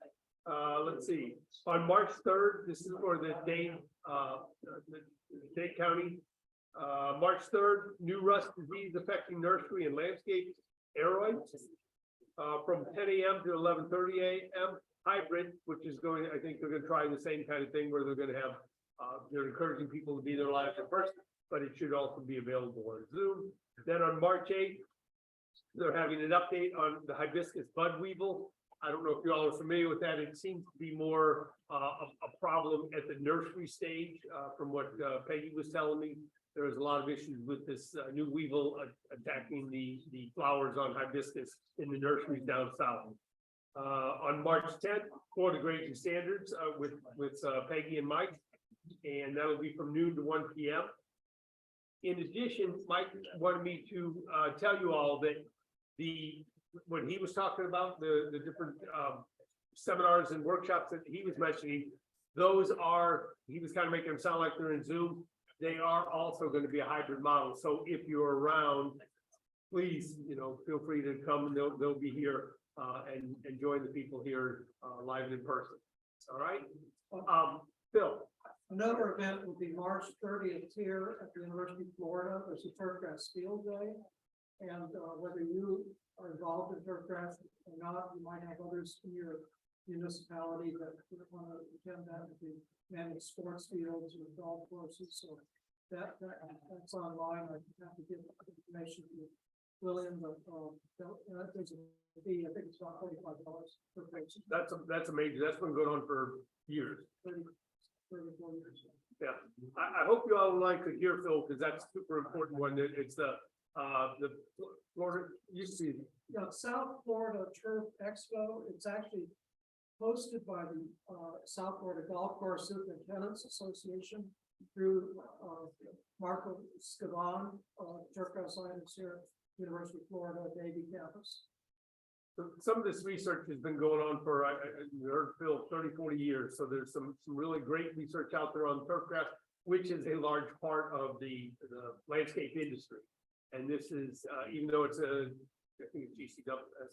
Let's see, on March 3rd, this is for the Dane County. March 3rd, new rust disease affecting nursery and landscape aeroids. From 10 a.m. to 11:30 a.m. hybrid, which is going, I think they're going to try the same kind of thing where they're going to have, they're encouraging people to be there live in person, but it should also be available on Zoom. Then on March 8th, they're having an update on the hibiscus bud weevil. I don't know if you all are familiar with that. It seems to be more a problem at the nursery stage, from what Peggy was telling me. There was a lot of issues with this new weevil attacking the flowers on hibiscus in the nurseries down south. On March 10th, Florida grading standards with Peggy and Mike, and that will be from noon to 1 p.m. In addition, Mike wanted me to tell you all that when he was talking about the different seminars and workshops that he was mentioning, he was kind of making them sound like they're in Zoom. They are also going to be a hybrid model. So if you're around, please, feel free to come, and they'll be here and join the people here live in person. All right. Phil. Another event will be March 30th here at the University of Florida. There's a Turfgrass Field Day. And whether you are involved in Turfgrass or not, you might have others in your municipality that want to attend that, with the managed sports fields and golf courses. So that's online. I have to give information to William, but there's a fee. I think it's about $45 per person. That's amazing. That's been going on for years. 34 years. Yeah, I hope you all like to hear Phil, because that's super important one. It's the Florida used to be. Yeah, South Florida Turf Expo. It's actually hosted by the South Florida Golf Course Superintendent's Association through Marco Scavan, Turfgrass Islands here, University of Florida, Navy campus. So some of this research has been going on for, I heard Phil, 30, 40 years. So there's some really great research out there on turfgrass, which is a large part of the landscape industry. And this is, even though it's I think it's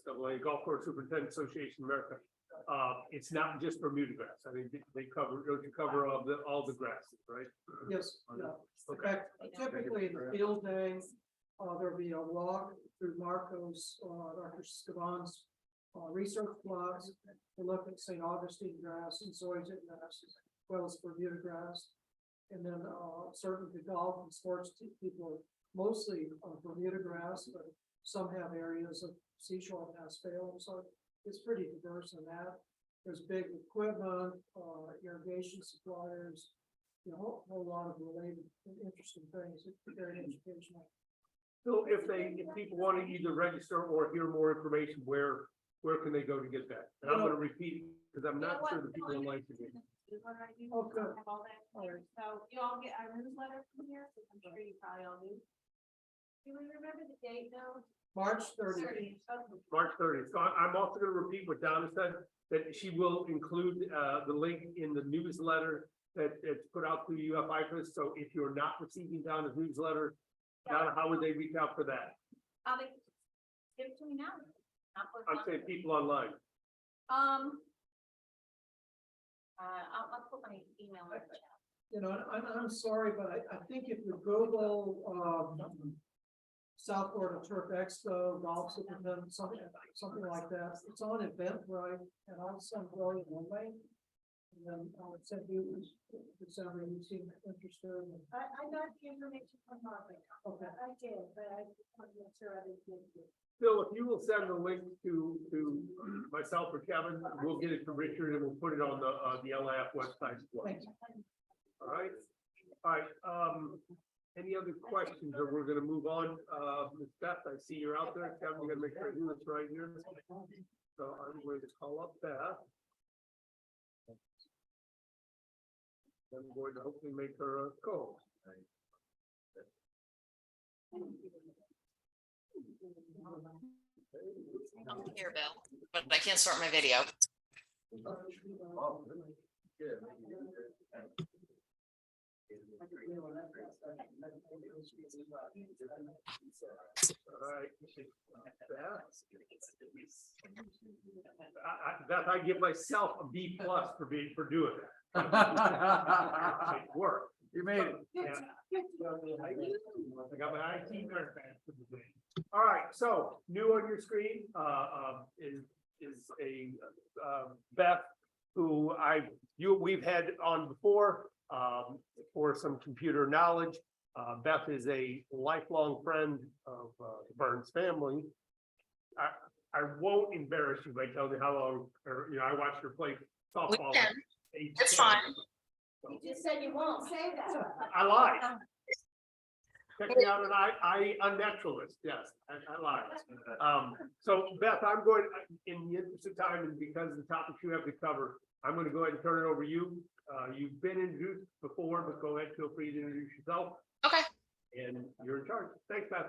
GCAA, Golf Course Superintendent Association of America, it's not just Bermuda grass. I mean, they cover, don't you cover all the grasses, right? Yes, yeah. In Okay. fact, typically in the field day, there'll be a walk through Marco's, Dr. Scavan's research plots to look at St. Augustine grass and zoysian grass, as well as Bermuda grass. And then certainly the golf and sports people, mostly Bermuda grass, but some have areas of seashore pastoral, so it's pretty diverse in that. There's big equipment, irrigation suppliers, whole lot of related and interesting things. It's very educational. So if people want to either register or hear more information, where can they go to get that? And I'm going to repeat it because I'm not sure the people would like to do. Oh, good. Have all that clear. So you all get our newsletter from here, so I'm sure you probably all do. Do we remember the date though? March 30th. March 30th. So I'm also going to repeat what Donna said, that she will include the link in the newsletter that's put out through UFIPAS. So if you're not receiving Donna's newsletter, Donna, how would they reach out for that? They give it to me now. I'm saying people online. I'll put my email in the chat. I'm sorry, but I think if you Google South Florida Turf Expo, Golf Superintendent, something like that, it's on Eventbrite, and I'll send Roy a link. And then I'll send you, if somebody you seem interested. I got the information from Marvin. Okay. I did, but I want to make sure I didn't get it. Phil, if you will send the link to myself or Kevin, we'll get it to Richard and we'll put it on the LIAF website as well. Thank you. All right. All right. Any other questions, or we're going to move on? Ms. Beth, I see you're out there. Kevin, we got to make sure I do this right here. So I'm going to call up Beth. I'm going to hopefully make her a co-host. I'm here, Bill, but I can't start my video. All right. Beth, I give myself a B+ for doing that. Work. You made it. Yeah. I got my IT nerd badge for the day. All right, so new on your screen is a Beth, who we've had on before for some computer knowledge. Beth is a lifelong friend of the Burns family. I won't embarrass you by telling you how long, or I watched her play softball. It's fine. You just said you won't say that. I lied. Check me out, and I unnaturalist. Yes, I lied. So Beth, I'm going, in the interest of time, and because of the topics you have to cover, I'm going to go ahead and turn it over to you. You've been introduced before, but go ahead, feel free to introduce yourself. Okay. And you're in charge. Thanks, Beth.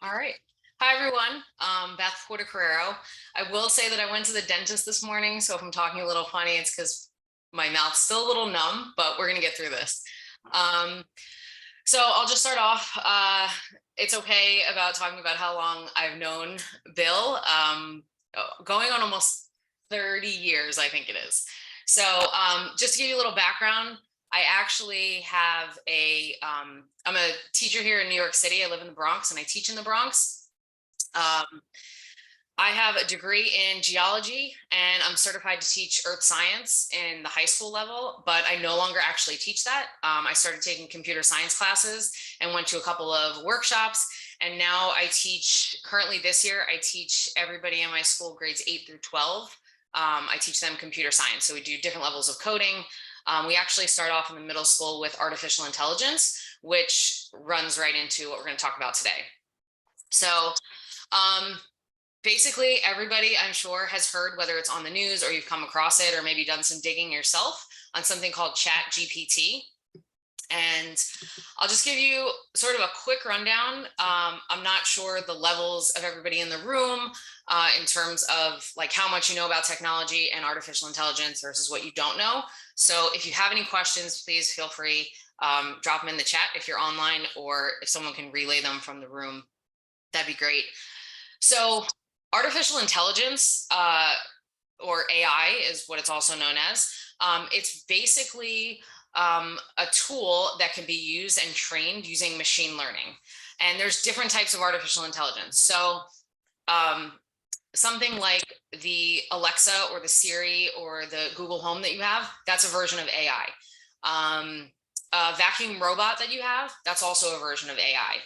All right. Hi, everyone. Beth Porter-Carrero. I will say that I went to the dentist this morning, so if I'm talking a little funny, it's because my mouth's still a little numb, but we're going to get through this. So I'll just start off. It's okay about talking about how long I've known Bill, going on almost 30 years, I think it is. So just to give you a little background, I actually have I'm a teacher here in New York City. I live in the Bronx and I teach in the Bronx. I have a degree in geology and I'm certified to teach earth science in the high school level, but I no longer actually teach that. I started taking computer science classes and went to a couple of workshops. And now I teach, currently this year, I teach everybody in my school grades 8 through 12. I teach them computer science. So we do different levels of coding. We actually start off in the middle school with artificial intelligence, which runs right into what we're going to talk about today. So basically everybody I'm sure has heard, whether it's on the news or you've come across it or maybe done some digging yourself, on something called Chat GPT. And I'll just give you sort of a quick rundown. I'm not sure the levels of everybody in the room in terms of like how much you know about technology and artificial intelligence versus what you don't know. So if you have any questions, please feel free, drop them in the chat if you're online, or if someone can relay them from the room, that'd be great. So artificial intelligence, or AI is what it's also known as. It's basically a tool that can be used and trained using machine learning. And there's different types of artificial intelligence. So something like the Alexa or the Siri or the Google Home that you have, that's a version of AI. A vacuum robot that you have, that's also a version of AI.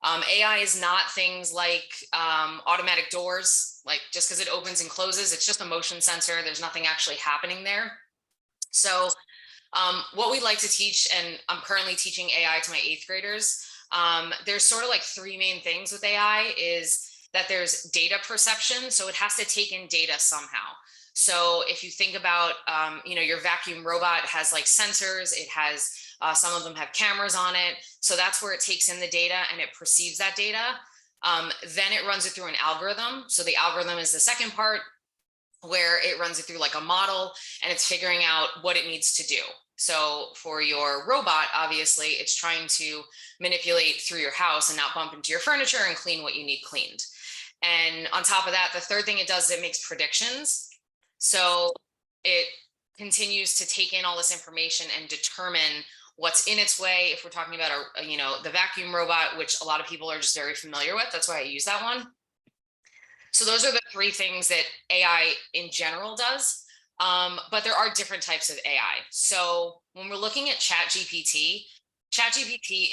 AI is not things like automatic doors, like just because it opens and closes, it's just a motion sensor. There's nothing actually happening there. So what we like to teach, and I'm currently teaching AI to my 8th graders, there's sort of like 3 main things with AI is that there's data perception. So it has to take in data somehow. So if you think about, your vacuum robot has like sensors, it has, some of them have cameras on it. So that's where it takes in the data and it perceives that data. Then it runs it through an algorithm. So the algorithm is the second part, where it runs it through like a model and it's figuring out what it needs to do. So for your robot, obviously it's trying to manipulate through your house and not bump into your furniture and clean what you need cleaned. And on top of that, the third thing it does is it makes predictions. So it continues to take in all this information and determine what's in its way. If we're talking about the vacuum robot, which a lot of people are just very familiar with, that's why I use that one. So those are the 3 things that AI in general does. But there are different types of AI. So when we're looking at ChatGPT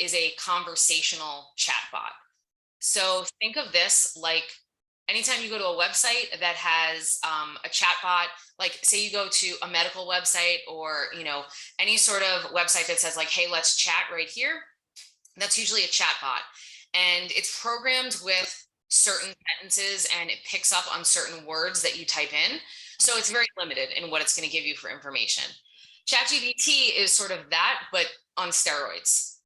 is a conversational chatbot. So think of this like anytime you go to a website that has a chatbot, like say you go to a medical website or, any sort of website that says like, hey, let's chat right here. That's usually a chatbot. And it's programmed with certain sentences and it picks up on certain words that you type in. So it's very limited in what it's going to give you for information. ChatGPT is sort of that, but on steroids.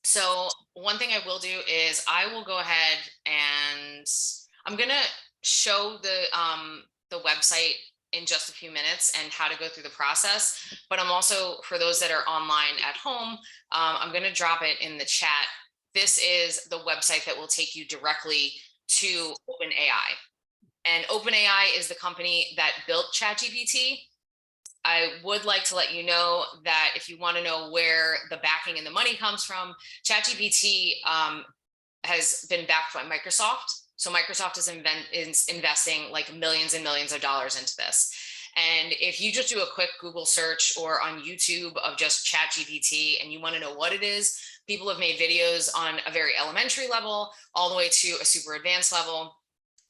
So one thing I will do is I will go ahead and I'm going to show the website in just a few minutes and how to go through the process. But I'm also, for those that are online at home, I'm going to drop it in the chat. This is the website that will take you directly to OpenAI. And OpenAI is the company that built ChatGPT. I would like to let you know that if you want to know where the backing and the money comes from, ChatGPT has been backed by Microsoft. So Microsoft is investing like millions and millions of dollars into this. And if you just do a quick Google search or on YouTube of just ChatGPT and you want to know what it is, people have made videos on a very elementary level all the way to a super advanced level.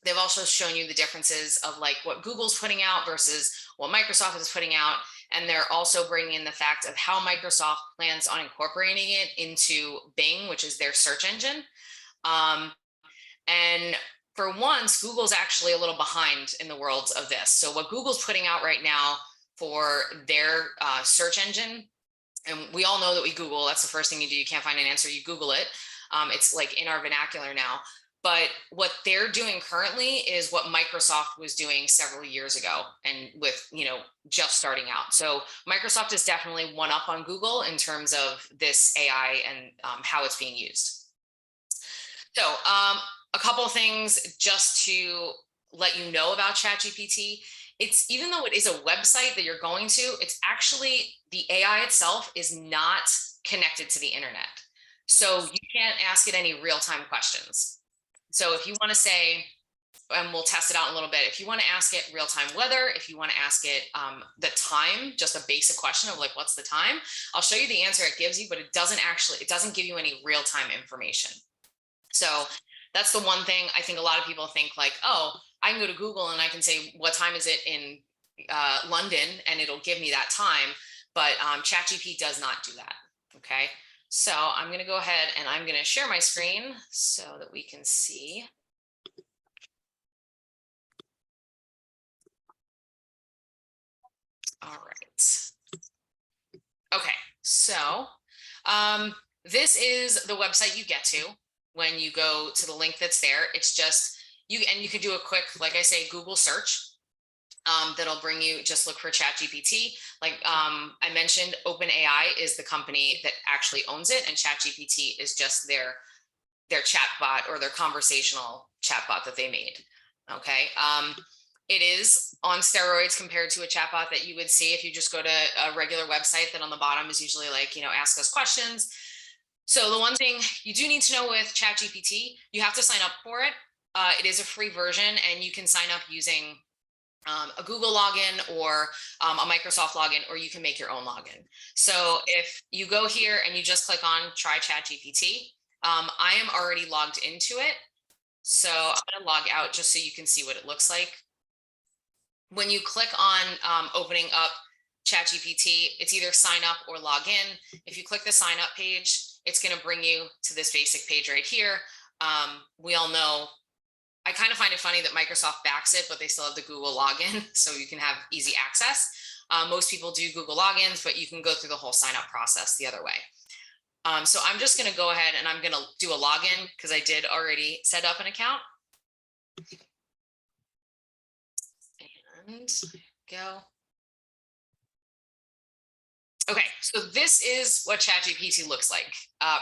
They've also shown you the differences of like what Google's putting out versus what Microsoft is putting out. And they're also bringing in the fact of how Microsoft plans on incorporating it into Bing, which is their search engine. And for once, Google's actually a little behind in the world of this. So what Google's putting out right now for their search engine, and we all know that we Google, that's the first thing you do. You can't find an answer, you Google it. It's like in our vernacular now. But what they're doing currently is what Microsoft was doing several years ago and with, just starting out. So Microsoft is definitely one up on Google in terms of this AI and how it's being used. So a couple of things just to let you know about ChatGPT. It's, even though it is a website that you're going to, it's actually, the AI itself is not connected to the internet. So you can't ask it any real-time questions. So if you want to say, and we'll test it out in a little bit, if you want to ask it real-time weather, if you want to ask it the time, just a basic question of like, what's the time? I'll show you the answer it gives you, but it doesn't give you any real-time information. So that's the one thing I think a lot of people think like, oh, I can go to Google and I can say, what time is it in London? And it'll give me that time. But ChatGPT does not do that. Okay. So I'm going to go ahead and I'm going to share my screen so that we can see. All right. Okay, so this is the website you get to when you go to the link that's there. It's just you can do a quick, like I say, Google search. That'll bring you, just look for ChatGPT. Like I mentioned, OpenAI is the company that actually owns it, and ChatGPT is just their chatbot or their conversational chatbot that they made. Okay. It is on steroids compared to a chatbot that you would see if you just go to a regular website that on the bottom is usually like, ask us questions. So the one thing you do need to know with ChatGPT, you have to sign up for it. It is a free version, and you can sign up using a Google login or a Microsoft login, or you can make your own login. So if you go here and you just click on try ChatGPT, I am already logged into it. So I'm going to log out just so you can see what it looks like. When you click on opening up ChatGPT, it's either sign up or log in. If you click the sign up page, it's going to bring you to this basic page right here. We all know, I kind of find it funny that Microsoft backs it, but they still have the Google login, so you can have easy access. Most people do Google logins, but you can go through the whole sign up process the other way. So I'm just going to go ahead and I'm going to do a login because I did already set up an account. And go. Okay, so this is what ChatGPT looks like.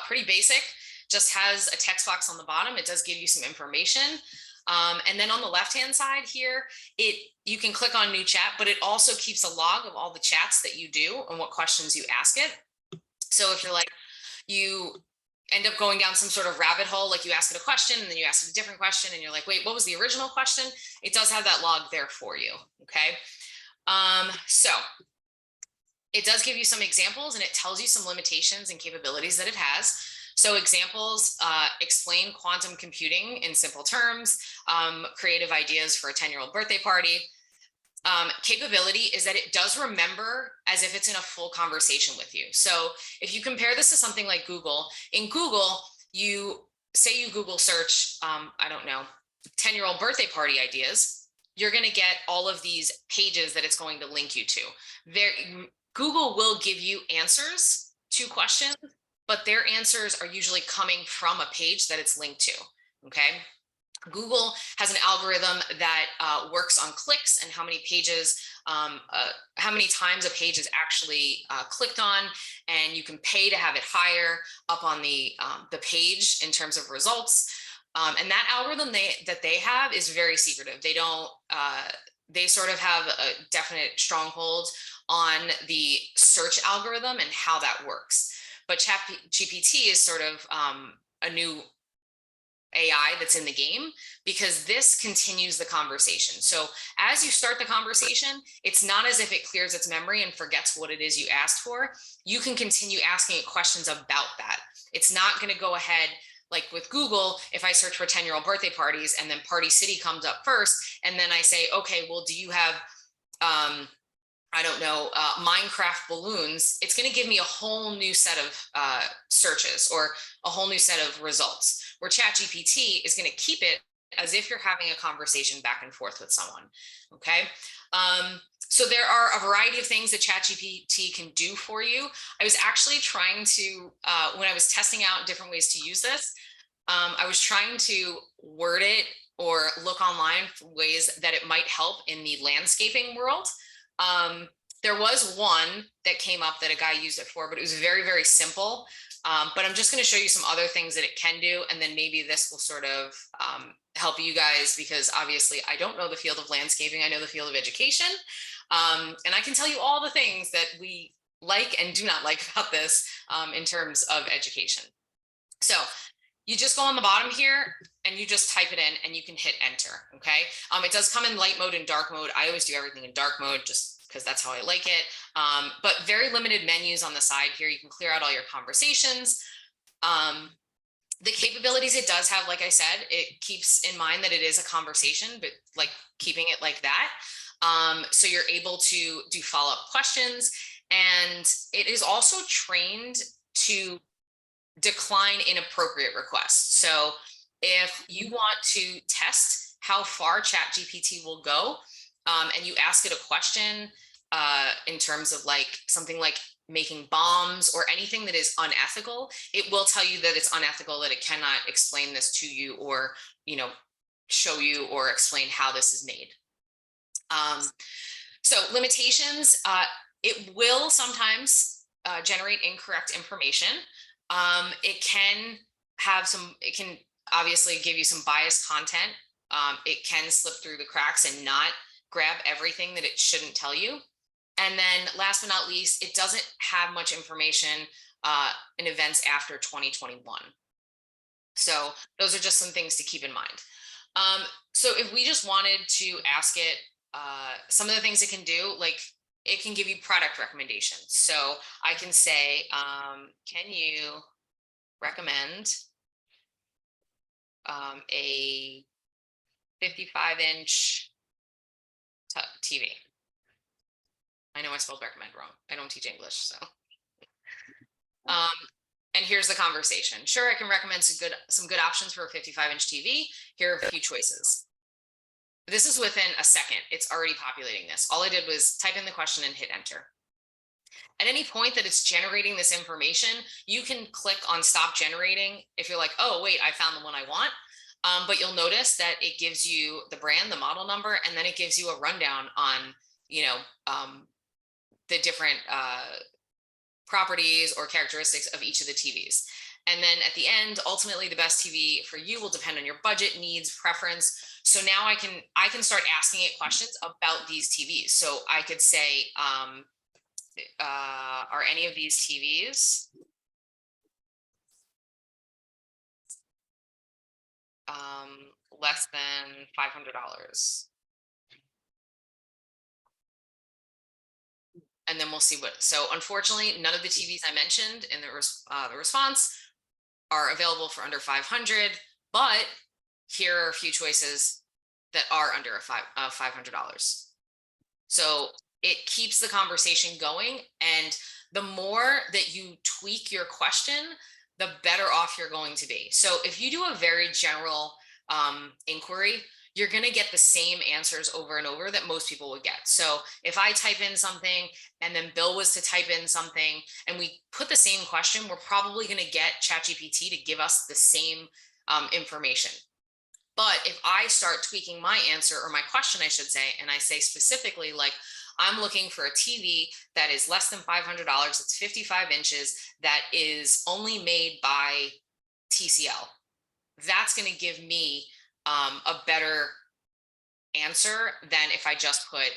Pretty basic, just has a text box on the bottom. It does give you some information. And then on the left-hand side here, you can click on new chat, but it also keeps a log of all the chats that you do and what questions you ask it. So if you're like, you end up going down some sort of rabbit hole, like you ask it a question and then you ask it a different question and you're like, wait, what was the original question? It does have that log there for you, okay? So it does give you some examples and it tells you some limitations and capabilities that it has. So examples explain quantum computing in simple terms, creative ideas for a 10-year-old birthday party. Capability is that it does remember as if it's in a full conversation with you. So if you compare this to something like Google, in Google, you say you Google search, I don't know, 10-year-old birthday party ideas, you're going to get all of these pages that it's going to link you to. Google will give you answers to questions, but their answers are usually coming from a page that it's linked to, okay? Google has an algorithm that works on clicks and how many pages, how many times a page is actually clicked on, and you can pay to have it higher up on the page in terms of results. And that algorithm that they have is very secretive. They don't, they sort of have a definite stronghold on the search algorithm and how that works. But ChatGPT is sort of a new AI that's in the game because this continues the conversation. So as you start the conversation, it's not as if it clears its memory and forgets what it is you asked for. You can continue asking it questions about that. It's not going to go ahead like with Google. If I search for 10-year-old birthday parties and then Party City comes up first, and then I say, okay, well, do you have, I don't know, Minecraft balloons, it's going to give me a whole new set of searches or a whole new set of results, where ChatGPT is going to keep it as if you're having a conversation back and forth with someone, okay? So there are a variety of things that ChatGPT can do for you. I was actually trying to, when I was testing out different ways to use this, I was trying to word it or look online for ways that it might help in the landscaping world. There was one that came up that a guy used it for, but it was very, very simple. But I'm just going to show you some other things that it can do. And then maybe this will sort of help you guys, because obviously I don't know the field of landscaping. I know the field of education. And I can tell you all the things that we like and do not like about this in terms of education. So you just go on the bottom here and you just type it in and you can hit enter, okay? It does come in light mode and dark mode. I always do everything in dark mode just because that's how I like it. But very limited menus on the side here. You can clear out all your conversations. The capabilities it does have, like I said, it keeps in mind that it is a conversation, but like keeping it like that. So you're able to do follow-up questions, and it is also trained to decline inappropriate requests. So if you want to test how far ChatGPT will go, and you ask it a question in terms of like something like making bombs or anything that is unethical, it will tell you that it's unethical, that it cannot explain this to you or, you know, show you or explain how this is made. So limitations, it will sometimes generate incorrect information. It can have some, it can obviously give you some biased content. It can slip through the cracks and not grab everything that it shouldn't tell you. And then last but not least, it doesn't have much information in events after 2021. So those are just some things to keep in mind. So if we just wanted to ask it, some of the things it can do, like it can give you product recommendations. So I can say, can you recommend a 55-inch TV? I know I spelled recommend wrong. I don't teach English, so. And here's the conversation. Sure, I can recommend some good options for a 55-inch TV. Here are a few choices. This is within a second. It's already populating this. All I did was type in the question and hit enter. At any point that it's generating this information, you can click on stop generating if you're like, oh, wait, I found the one I want. But you'll notice that it gives you the brand, the model number, and then it gives you a rundown on, you know, the different properties or characteristics of each of the TVs. And then at the end, ultimately, the best TV for you will depend on your budget, needs, preference. So now I can start asking it questions about these TVs. So I could say, are any of these TVs less than $500? And then we'll see what, so unfortunately, none of the TVs I mentioned in the response are available for under 500, but here are a few choices that are under $500. So it keeps the conversation going. And the more that you tweak your question, the better off you're going to be. So if you do a very general inquiry, you're going to get the same answers over and over that most people would get. So if I type in something and then Bill was to type in something and we put the same question, we're probably going to get ChatGPT to give us the same information. But if I start tweaking my answer or my question, I should say, and I say specifically, like, I'm looking for a TV that is less than $500, it's 55 inches, that is only made by TCL. That's going to give me a better answer than if I just put,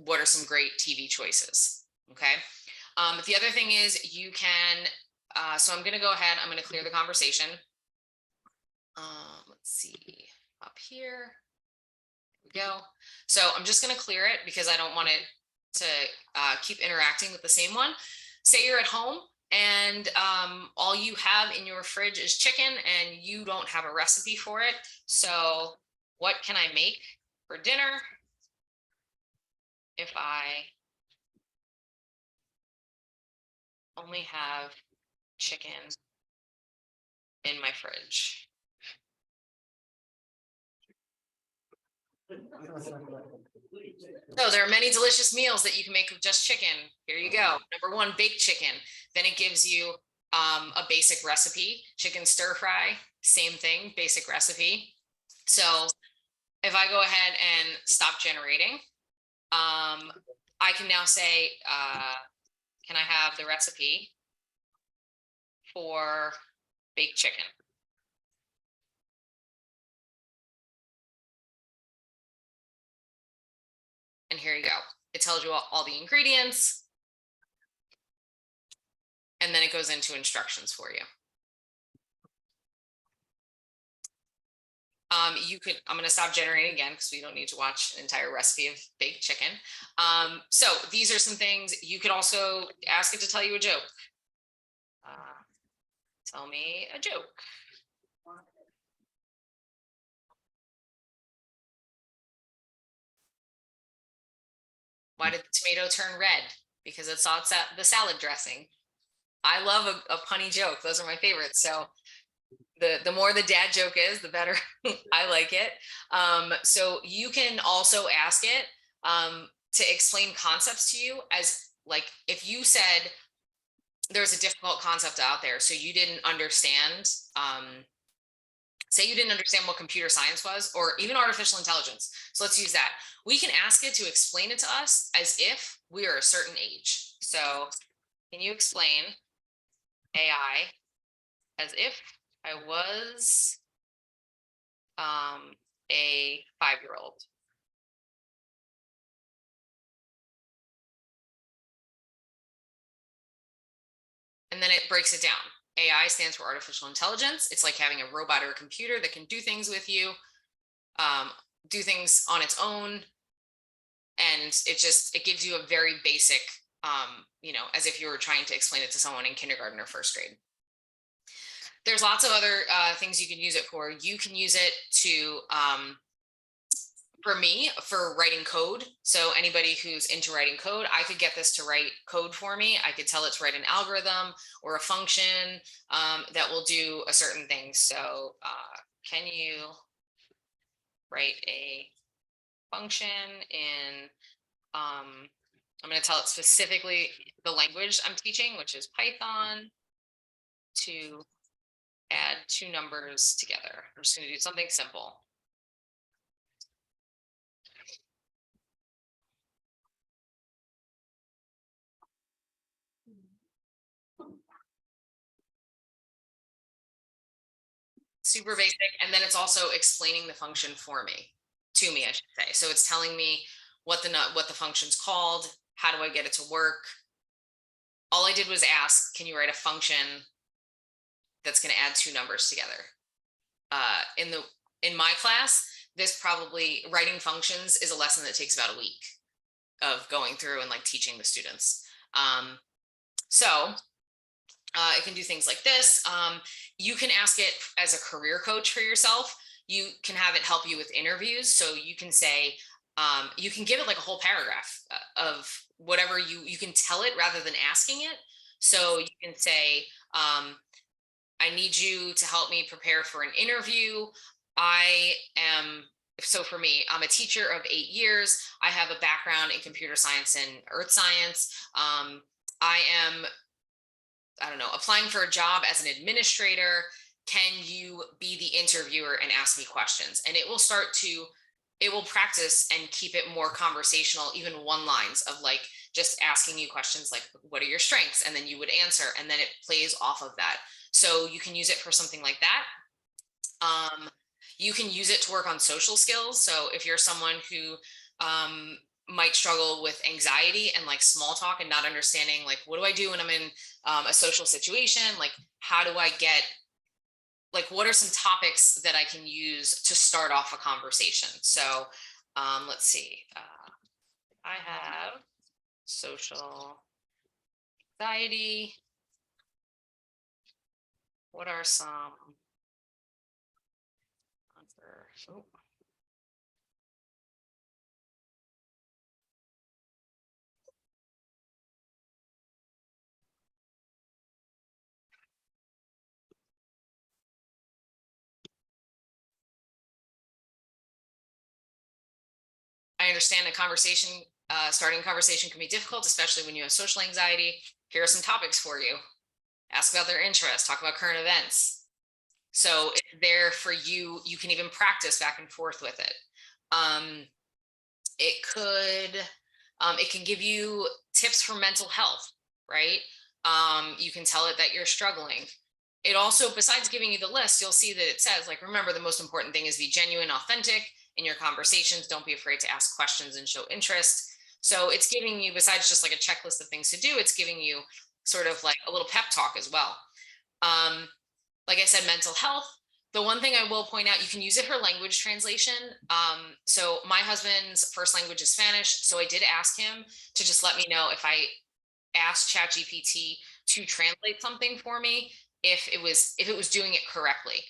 what are some great TV choices, okay? The other thing is you can, so I'm going to go ahead, I'm going to clear the conversation. Let's see, up here. Go. So I'm just going to clear it because I don't want it to keep interacting with the same one. Say you're at home and all you have in your fridge is chicken and you don't have a recipe for it. So what can I make for dinner if I only have chicken in my fridge? So there are many delicious meals that you can make with just chicken. Here you go. Number one, baked chicken. Then it gives you a basic recipe. Chicken stir fry, same thing, basic recipe. So if I go ahead and stop generating, I can now say, can I have the recipe for baked chicken? And here you go. It tells you all the ingredients. And then it goes into instructions for you. You could, I'm going to stop generating again because we don't need to watch an entire recipe of baked chicken. So these are some things. You could also ask it to tell you a joke. Tell me a joke. Why did the tomato turn red? Because it saw the salad dressing. I love a punny joke. Those are my favorites. So the more the dad joke is, the better. I like it. So you can also ask it to explain concepts to you as like, if you said there's a difficult concept out there, so you didn't understand, say you didn't understand what computer science was, or even artificial intelligence. So let's use that. We can ask it to explain it to us as if we are a certain age. So can you explain AI as if I was a 5-year-old? And then it breaks it down. AI stands for artificial intelligence. It's like having a robot or a computer that can do things with you, do things on its own. And it gives you a very basic, as if you were trying to explain it to someone in kindergarten or first grade. There's lots of other things you can use it for. You can use it to, for me, for writing code. So anybody who's into writing code, I could get this to write code for me. I could tell it to write an algorithm or a function that will do a certain thing. So can you write a function in, I'm going to tell it specifically the language I'm teaching, which is Python, to add 2 numbers together. I'm just going to do something simple. Super basic, and then it's also explaining the function for me, to me, I should say. So it's telling me what the function's called, how do I get it to work. All I did was ask, can you write a function that's going to add 2 numbers together? In my class, writing functions is a lesson that takes about a week of going through and like teaching the students. It can do things like this. You can ask it as a career coach for yourself. You can have it help you with interviews. So you can say, you can give it like a whole paragraph of whatever you can tell it rather than asking it. So you can say, I need you to help me prepare for an interview. So for me, I'm a teacher of 8 years. I have a background in computer science and earth science. I am, applying for a job as an administrator. Can you be the interviewer and ask me questions? And it will practice and keep it more conversational, even one-lines of like just asking you questions like, what are your strengths? And then you would answer, and then it plays off of that. So you can use it for something like that. You can use it to work on social skills. So if you're someone who might struggle with anxiety and like small talk and not understanding, like, what do I do when I'm in a social situation? Like, how do I get, like, what are some topics that I can use to start off a conversation? So let's see. I have social anxiety. What are some oh. I understand starting a conversation can be difficult, especially when you have social anxiety. Here are some topics for you. Ask about their interests, talk about current events. So it's there for you. You can even practice back and forth with it. It can give you tips for mental health, right? You can tell it that you're struggling. It also, besides giving you the list, you'll see that it says, like, remember, the most important thing is be genuine, authentic in your conversations. Don't be afraid to ask questions and show interest. So it's giving you, besides just like a checklist of things to do, it's giving you sort of like a little pep talk as well. Like I said, mental health. The one thing I will point out, you can use it for language translation. So my husband's first language is Spanish. So I did ask him to just let me know if I asked ChatGPT to translate something for me, if it was doing it correctly.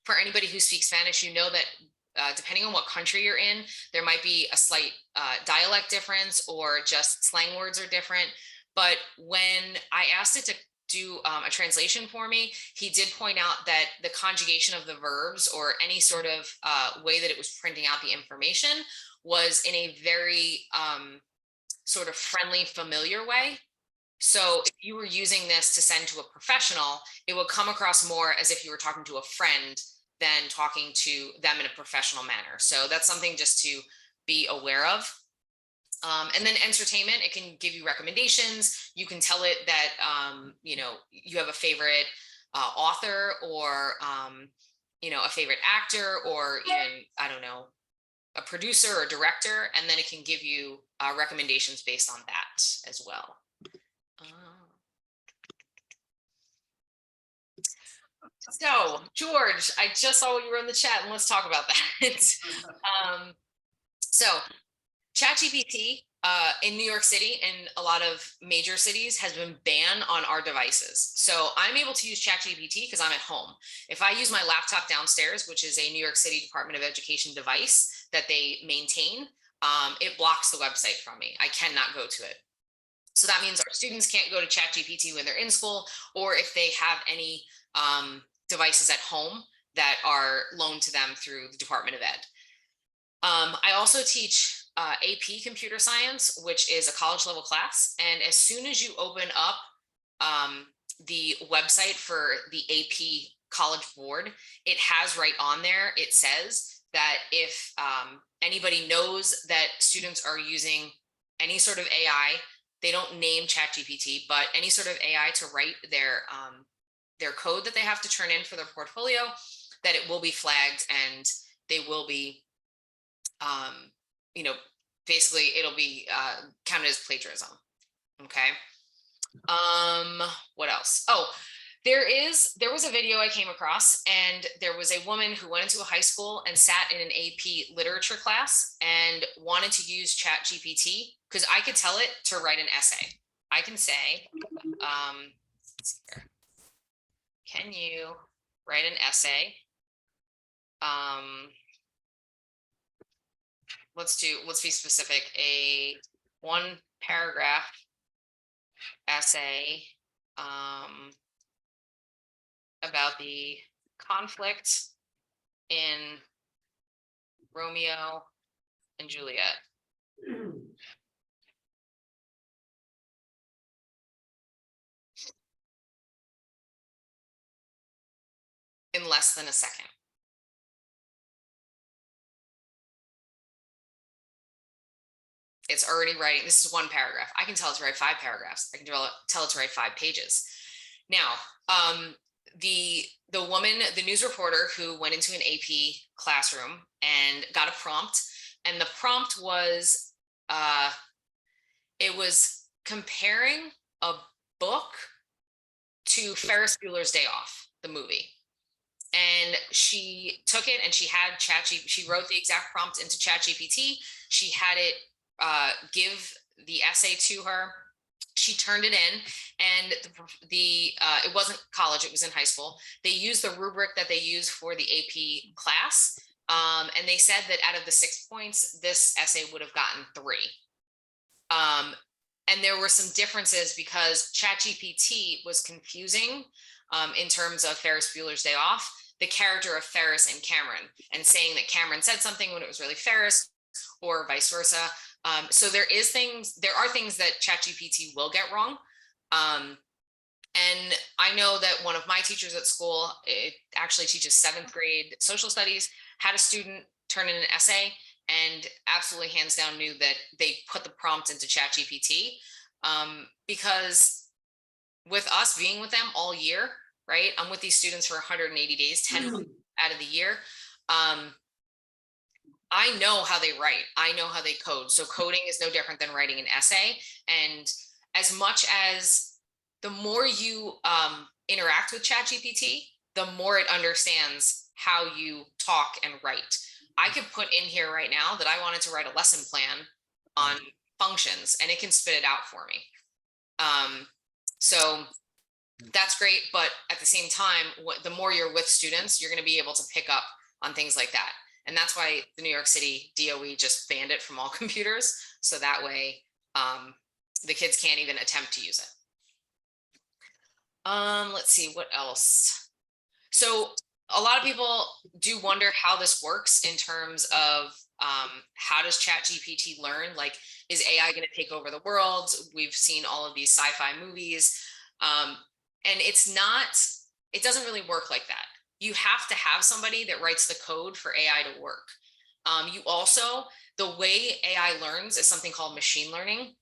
For anybody who speaks Spanish, you know that depending on what country you're in, there might be a slight dialect difference, or just slang words are different. But when I asked it to do a translation for me, he did point out that the conjugation of the verbs, or any sort of way that it was printing out the information, was in a very sort of friendly, familiar way. So if you were using this to send to a professional, it would come across more as if you were talking to a friend than talking to them in a professional manner. So that's something just to be aware of. And then entertainment, it can give you recommendations. You can tell it that, you know, you have a favorite author or, you know, a favorite actor, or even, I don't know, a producer or director, and then it can give you recommendations based on that as well. So, George, I just saw what you wrote in the chat, and let's talk about that. So, ChatGPT in New York City and a lot of major cities has been banned on our devices. So I'm able to use ChatGPT because I'm at home. If I use my laptop downstairs, which is a New York City Department of Education device that they maintain, it blocks the website from me. I cannot go to it. So that means our students can't go to ChatGPT when they're in school, or if they have any devices at home that are loaned to them through the Department of Ed. I also teach AP Computer Science, which is a college level class. And as soon as you open up the website for the AP College Board, it has right on there, it says that if anybody knows that students are using any sort of AI, they don't name ChatGPT, but any sort of AI to write their code that they have to turn in for their portfolio, that it will be flagged and they will be, you know, basically it'll be counted as plagiarism. Okay. What else? Oh, there was a video I came across, and there was a woman who went into a high school and sat in an AP literature class and wanted to use ChatGPT because I could tell it to write an essay. I can say, can you write an essay? Let's be specific, a 1-paragraph essay about the conflict in Romeo and Juliet. In less than a second. It's already writing. This is 1 paragraph. I can tell it to write 5 paragraphs. I can tell it to write 5 pages. Now, the woman, the news reporter who went into an AP classroom and got a prompt, and the prompt was, it was comparing a book to Ferris Bueller's Day Off, the movie. And she took it and she wrote the exact prompt into ChatGPT. She had it give the essay to her. She turned it in, and it wasn't college, it was in high school. They used the rubric that they use for the AP class. And they said that out of the 6 points, this essay would have gotten 3. And there were some differences because ChatGPT was confusing in terms of Ferris Bueller's Day Off, the character of Ferris and Cameron, and saying that Cameron said something when it was really Ferris, or vice versa. So there are things that ChatGPT will get wrong. And I know that one of my teachers at school, it actually teaches 7th grade social studies, had a student turn in an essay and absolutely hands down knew that they put the prompt into ChatGPT, because with us being with them all year, right? I'm with these students for 180 days, 10 months out of the year. I know how they write. I know how they code. So coding is no different than writing an essay. And as much as the more you interact with ChatGPT, the more it understands how you talk and write. I could put in here right now that I wanted to write a lesson plan on functions, and it can spit it out for me. So that's great. But at the same time, the more you're with students, you're going to be able to pick up on things like that. And that's why the New York City DOE just banned it from all computers. So that way the kids can't even attempt to use it. Let's see, what else? So a lot of people do wonder how this works in terms of How does ChatGPT learn? Like, is AI going to take over the world? We've seen all of these sci-fi movies. And it doesn't really work like that. You have to have somebody that writes the code for AI to work. The way AI learns is something called machine learning.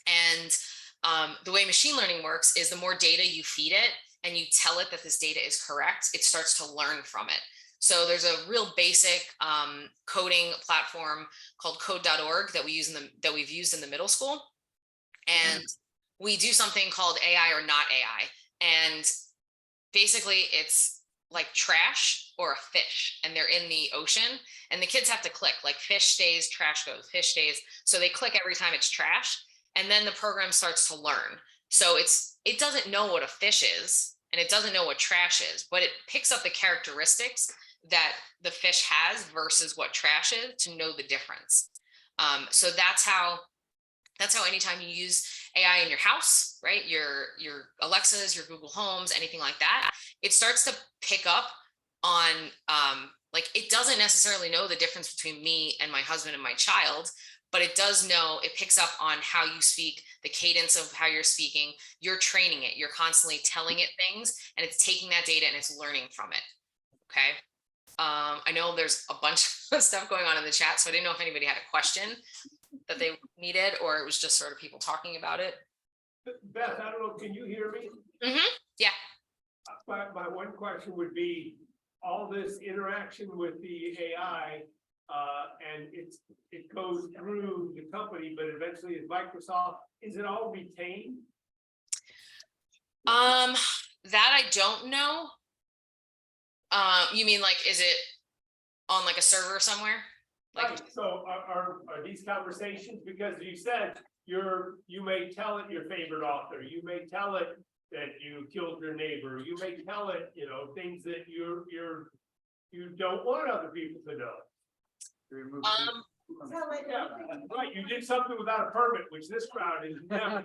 And the way machine learning works is the more data you feed it and you tell it that this data is correct, it starts to learn from it. So there's a real basic coding platform called code.org that we've used in the middle school. And we do something called AI or not AI. And basically it's like trash or a fish, and they're in the ocean, and the kids have to click, like fish stays, trash goes, fish stays. So they click every time it's trash, and then the program starts to learn. So it doesn't know what a fish is, and it doesn't know what trash is, but it picks up the characteristics that the fish has versus what trash is to know the difference. So that's how anytime you use AI in your house, right? Your Alexas, your Google Homes, anything like that, it starts to pick up on, like, it doesn't necessarily know the difference between me and my husband and my child, but it does know, it picks up on how you speak, the cadence of how you're speaking, you're training it, you're constantly telling it things, and it's taking that data and it's learning from it. Okay. I know there's a bunch of stuff going on in the chat, so I didn't know if anybody had a question that they needed, or it was just sort of people talking about it. Beth, I don't know, can you hear me? Yeah. My one question would be, all this interaction with the AI, and it goes through the company, but eventually is Microsoft, is it all retained? That I don't know. You mean like, is it on like a server somewhere? Like, Right, so are these conversations, because you said you may tell it your favorite author, you may tell it that you killed your neighbor, you may tell it, things that you don't want other people to know. Yeah, right, you did something without a permit, which this crowd is never.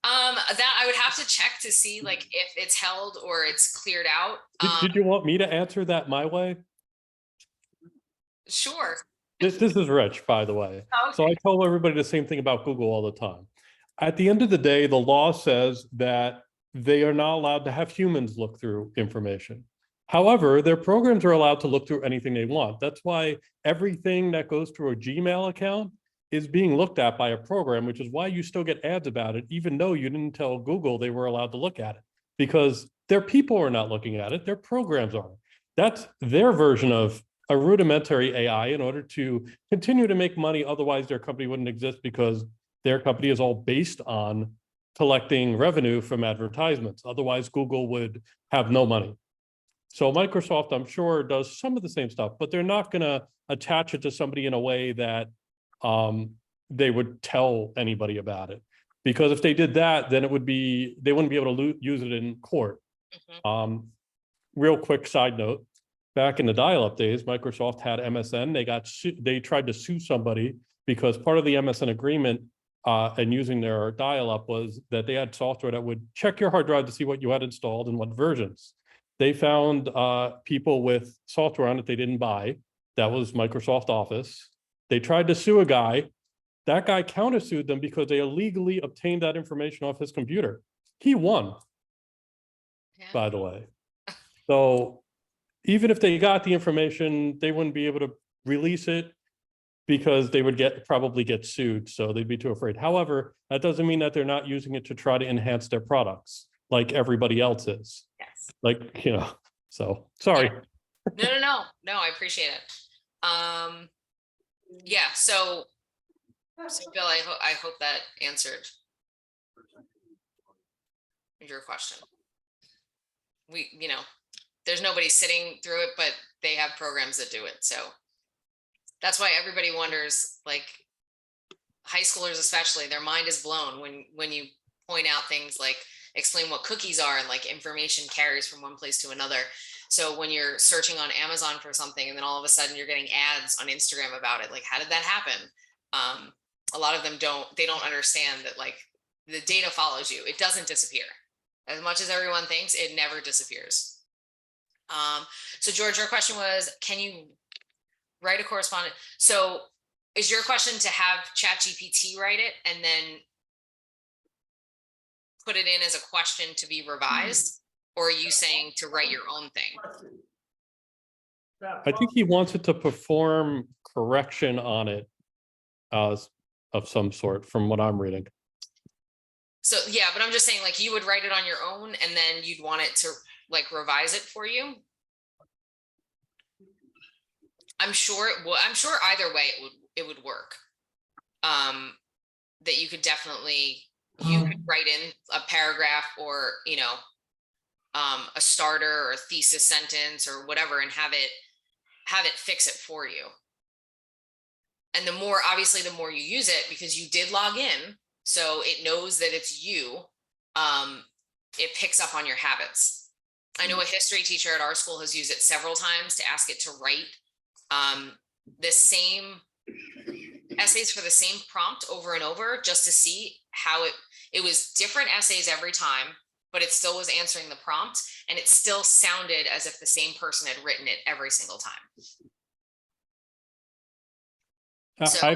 that I would have to check to see like if it's held or it's cleared out. Did you want me to answer that my way? Sure. This is Rich, by the way. Okay. So I tell everybody the same thing about Google all the time. At the end of the day, the law says that they are not allowed to have humans look through information. However, their programs are allowed to look through anything they want. That's why everything that goes through a Gmail account is being looked at by a program, which is why you still get ads about it, even though you didn't tell Google they were allowed to look at it, because their people are not looking at it, their programs are. That's their version of a rudimentary AI in order to continue to make money. Otherwise, their company wouldn't exist, because their company is all based on collecting revenue from advertisements. Otherwise, Google would have no money. So Microsoft, I'm sure, does some of the same stuff, but they're not going to attach it to somebody in a way that they would tell anybody about it. Because if they did that, then they wouldn't be able to use it in court. Real quick side note, back in the dial-up days, Microsoft had MSN. They tried to sue somebody because part of the MSN agreement and using their dial-up was that they had software that would check your hard drive to see what you had installed and what versions. They found people with software on it they didn't buy. That was Microsoft Office. They tried to sue a guy. That guy countersued them because they illegally obtained that information off his computer. He won, by the way. So even if they got the information, they wouldn't be able to release it because they would probably get sued. So they'd be too afraid. However, that doesn't mean that they're not using it to try to enhance their products like everybody else is. Yes. Like, so sorry. No, I appreciate it. Yeah, so Bill, I hope that answered your question. There's nobody sitting through it, but they have programs that do it. So that's why everybody wonders, like high schoolers especially, their mind is blown when you point out things like explain what cookies are and like information carries from one place to another. So when you're searching on Amazon for something and then all of a sudden you're getting ads on Instagram about it, like how did that happen? A lot of them don't understand that like the data follows you. It doesn't disappear. As much as everyone thinks, it never disappears. So George, your question was, can you write a correspondence. So is your question to have ChatGPT write it and then put it in as a question to be revised? Or are you saying to write your own thing? I think he wants it to perform correction on it of some sort, from what I'm reading. So yeah, but I'm just saying, like, you would write it on your own and then you'd want it to like revise it for you. I'm sure I'm sure either way it would work. That you could definitely, you could write in a paragraph or, you know, a starter or a thesis sentence or whatever and have it fix it for you. And the more, obviously, the more you use it, because you did log in, so it knows that it's you, it picks up on your habits. I know a history teacher at our school has used it several times to ask it to write the same essays for the same prompt over and over, just to see how it was different essays every time, but it still was answering the prompt, and it still sounded as if the same person had written it every single time. So,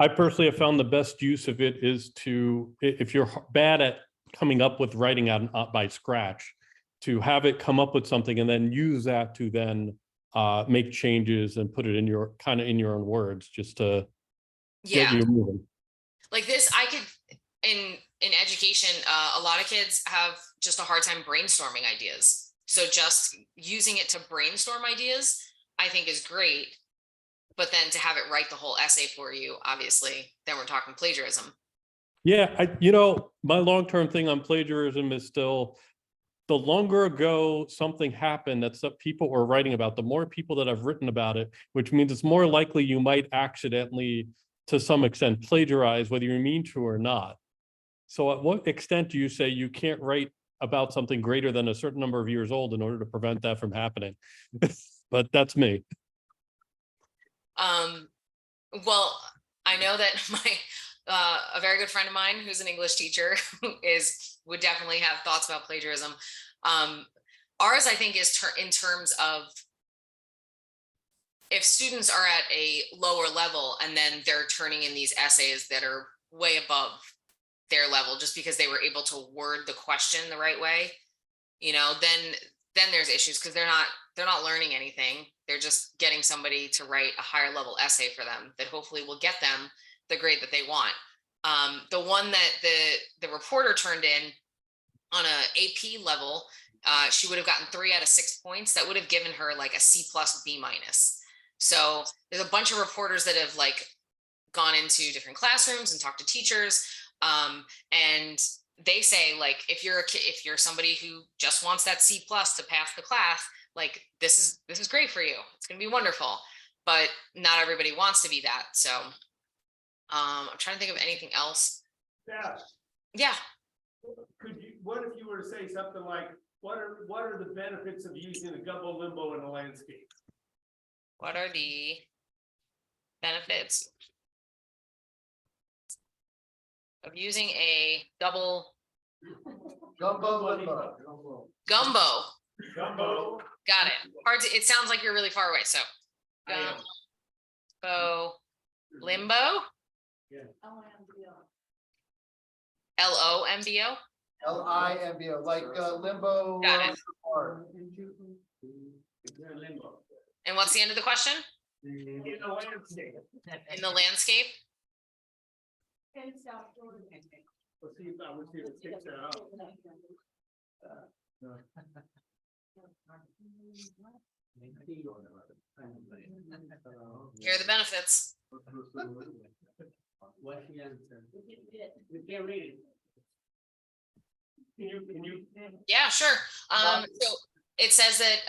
I personally have found the best use of it is to, if you're bad at coming up with writing out by scratch, to have it come up with something and then use that to then make changes and put it in your in your own words, just to get you moving. Like this, I could, in education, a lot of kids have just a hard time brainstorming ideas. So just using it to brainstorm ideas, I think is great. But then to have it write the whole essay for you, obviously, then we're talking plagiarism. Yeah, my long-term thing on plagiarism is still, the longer ago something happened that some people were writing about, the more people that have written about it, which means it's more likely you might accidentally, to some extent, plagiarize, whether you mean to or not. So at what extent do you say you can't write about something greater than a certain number of years old in order to prevent that from happening? But that's me. Well, I know that a very good friend of mine who's an English teacher would definitely have thoughts about plagiarism. Ours, I think, is in terms of if students are at a lower level and then they're turning in these essays that are way above their level just because they were able to word the question the right way, you know, then there's issues because they're not learning anything. They're just getting somebody to write a higher level essay for them that hopefully will get them the grade that they want. The one that the reporter turned in on a AP level, she would have gotten 3 out of 6 points. That would have given her like a C+ B-. So there's a bunch of reporters that have like gone into different classrooms and talked to teachers, and they say, like, if you're somebody who just wants that C+ to pass the class, like this is great for you. It's gonna be wonderful. But not everybody wants to be that. So I'm trying to think of anything else. Yeah. What if you were to say something like, what are the benefits of using a gumbo limbo in a landscape? What are the benefits of using a Gumbo limbo. Gumbo. Got it. Hard to, it sounds like you're really far away. So gumbo limbo. LOMBO. LIMBO, like limbo. Got it. Art. And what's the end of the question? In a landscape. In the landscape. Let's see if it takes that out. Here are the benefits. What's the answer? You can't read it. Can you? Yeah, sure. So it says that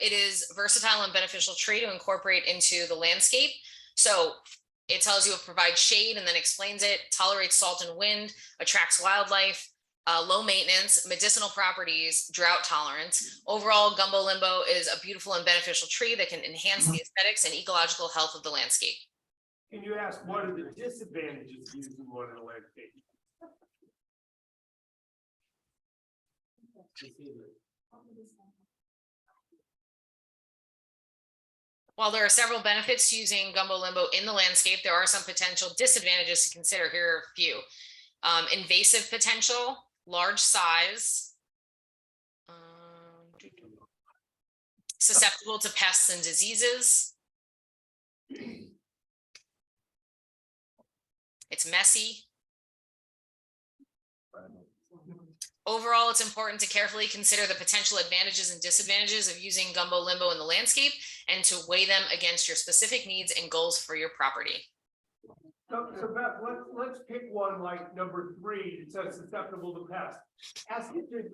it is versatile and beneficial tree to incorporate into the landscape. So it tells you it provides shade and then explains it, tolerates salt and wind, attracts wildlife, low maintenance, medicinal properties, drought tolerance. Overall, gumbo limbo is a beautiful and beneficial tree that can enhance the aesthetics and ecological health of the landscape. Can you ask what are the disadvantages of using one in a landscape? While there are several benefits to using gumbo limbo in the landscape, there are some potential disadvantages to consider. Here are a few. Invasive potential, large size, susceptible to pests and diseases. It's messy. Overall, it's important to carefully consider the potential advantages and disadvantages of using gumbo limbo in the landscape and to weigh them against your specific needs and goals for your property. So Beth, let's pick one like number 3, it says susceptible to pests. Ask it to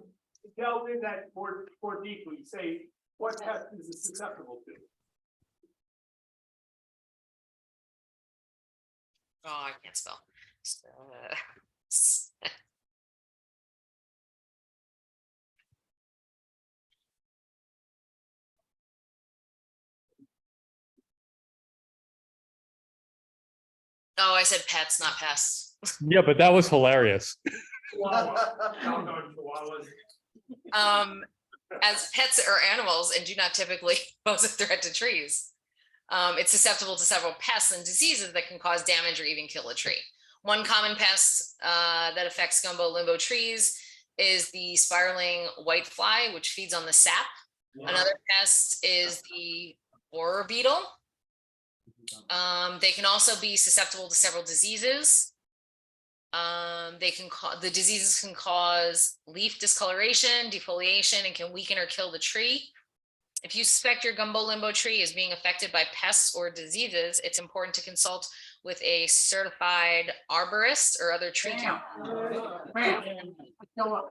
delve in that more deeply, say, what pest is it susceptible to? Oh, I can't spell. Oh, I said pets, not pests. Yeah, but that was hilarious. Chihuahua. Doggone chihuahuas. As pets or animals and do not typically pose a threat to trees. It's susceptible to several pests and diseases that can cause damage or even kill a tree. One common pest that affects gumbo limbo trees is the spiraling whitefly, which feeds on the sap. Another pest is the borer beetle. They can also be susceptible to several diseases. The diseases can cause leaf discoloration, defoliation, and can weaken or kill the tree. If you suspect your gumbo limbo tree is being affected by pests or diseases, it's important to consult with a certified arborist or other tree care.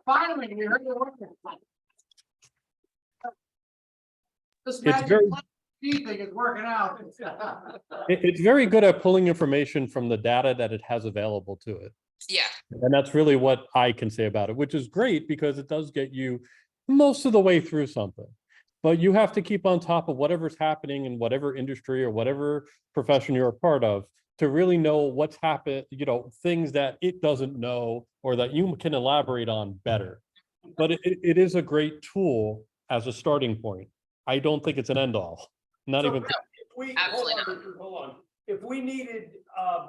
Finally, we heard the word. This It's very, thing is working out. it's very good at pulling information from the data that it has available to it. Yeah, And that's really what I can say about it, which is great because it does get you most of the way through something. But you have to keep on top of whatever's happening in whatever industry or whatever profession you're a part of to really know what's happened, things that it doesn't know or that you can elaborate on better. But it is a great tool as a starting point. I don't think it's an end all, not even. If we, Absolutely not. hold on. If we needed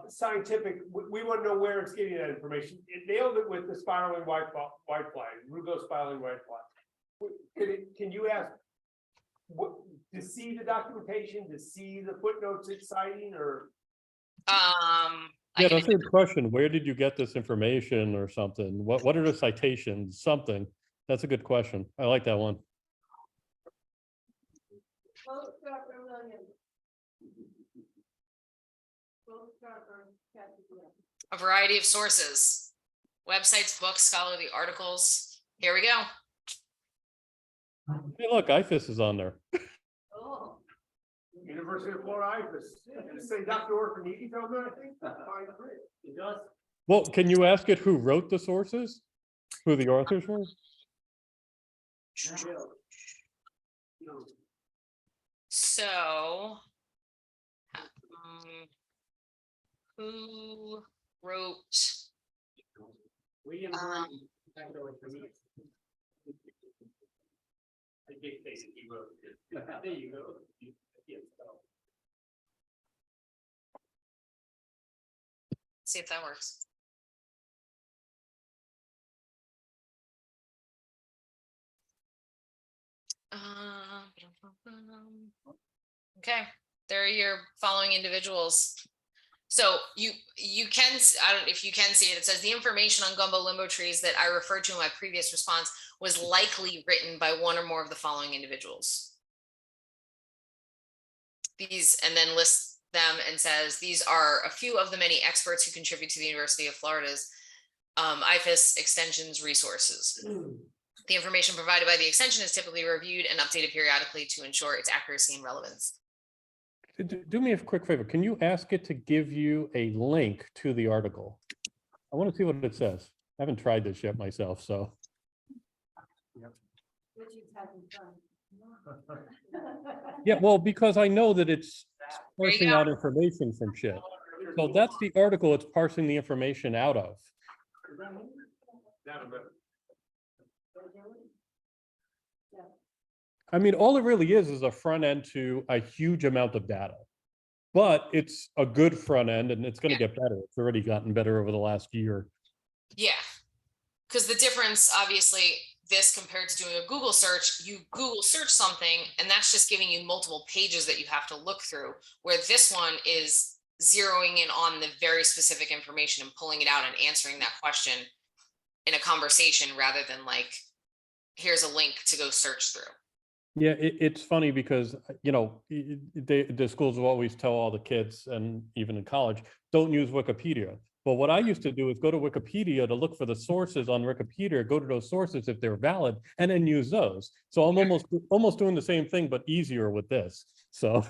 scientific, we want to know where it's getting that information. It nailed it with the spiraling whitefly, Rugo spiraling whitefly. Can you ask to see the documentation, to see the footnotes it's citing, or? Yeah, that's a good question. Where did you get this information or something? What are the citations? Something. That's a good question. I like that one. a variety of sources, websites, books, scholarly articles. Here we go. Hey, look, IFAS is on there. Oh. University of Florida, IFAS. Say Dr. Orfaniti told me, I think. It does. Well, can you ask it who wrote the sources? Who the authors were? So, who wrote? William Green, Dr. Orfaniti. I dictated, he wrote it. There you go. See if that works. Okay, there are your following individuals. So you can, I don't know if you can see it, it says the information on gumbo limbo trees that I referred to in my previous response was likely written by one or more of the following individuals. These, and then lists them and says, these are a few of the many experts who contribute to the University of Florida's IFAS extensions resources. The information provided by the extension is typically reviewed and updated periodically to ensure its accuracy and relevance. Do me a quick favor. Can you ask it to give you a link to the article? I want to see what it says. I haven't tried this yet myself, so. Yeah, well, because I know that it's parsing out information from shit. So that's the article it's parsing the information out of. I mean, all it really is a front end to a huge amount of data. But it's a good front end and it's going to get better. It's already gotten better over the last year. Yeah. Because the difference, obviously, this compared to doing a Google search, you Google search something and that's just giving you multiple pages that you have to look through, where this one is zeroing in on the very specific information and pulling it out and answering that question in a conversation rather than like, here's a link to go search through. Yeah, it's funny because, you know, the schools will always tell all the kids, and even in college, don't use Wikipedia. But what I used to do is go to Wikipedia to look for the sources on Wikipedia, go to those sources if they're valid, and then use those. So I'm almost doing the same thing, but easier with this. So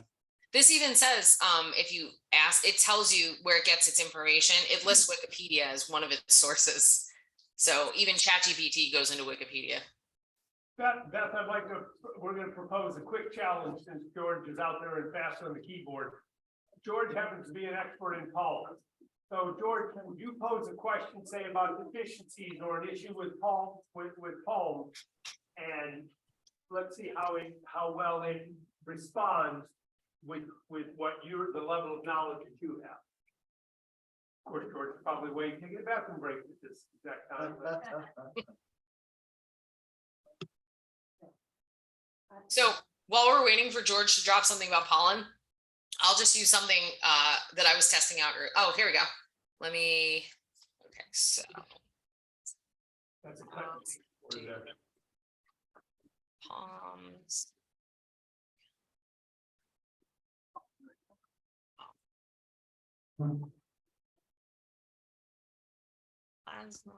This even says, if you ask, it tells you where it gets its information. It lists Wikipedia as one of its sources. So even ChatGPT goes into Wikipedia. Beth, we're gonna propose a quick challenge since George is out there and fast on the keyboard. George happens to be an expert in pollen. So George, would you pose a question, say about deficiencies or an issue with pollen, and let's see how well it responds with what the level of knowledge that you have. Of course, George is probably waiting to get a bathroom break at this exact time. So while we're waiting for George to drop something about pollen, I'll just use something that I was testing out. Oh, here we go. Let me, okay, so. That's a cut. Palms. Plasma.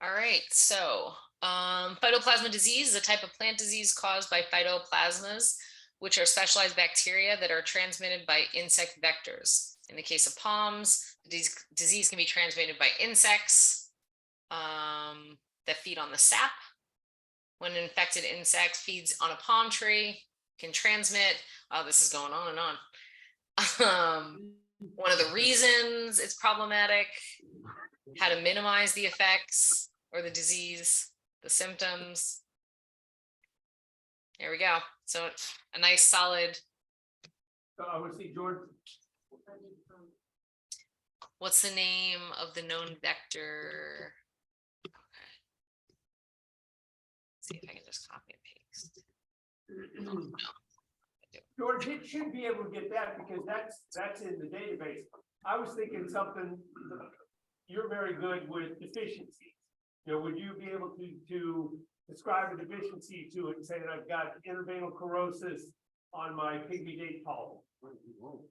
All right, so phytoplasma disease is a type of plant disease caused by phytoplasmas, which are specialized bacteria that are transmitted by insect vectors. In the case of palms, the disease can be transmitted by insects that feed on the sap. When an infected insect feeds on a palm tree, can transmit. Oh, this is going on and on. One of the reasons it's problematic, how to minimize the effects or the disease, the symptoms. There we go. So a nice solid. So I would see George. What's the name of the known vector? Okay. Let's see if I can just copy and paste. Oh, no. George, it should be able to get that because that's in the database. I was thinking something, you're very good with deficiencies. You know, would you be able to describe a deficiency to it and say that I've got intervenal corrosis on my pygmy date pollen? Oh,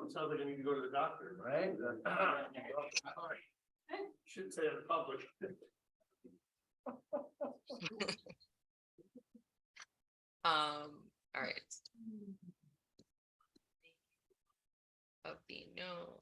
it sounds like I need to go to the doctor, right? Should say it in public. All right. Of the known.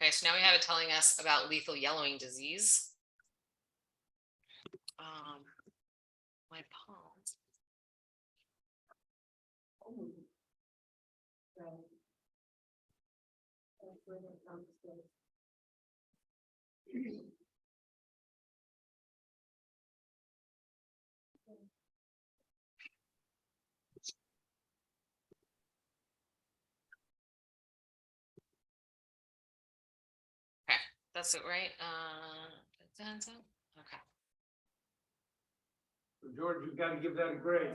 Okay, so now we have it telling us about lethal yellowing disease. My palms. Okay, that's it, right? Okay. So George, you've got to give that a grade.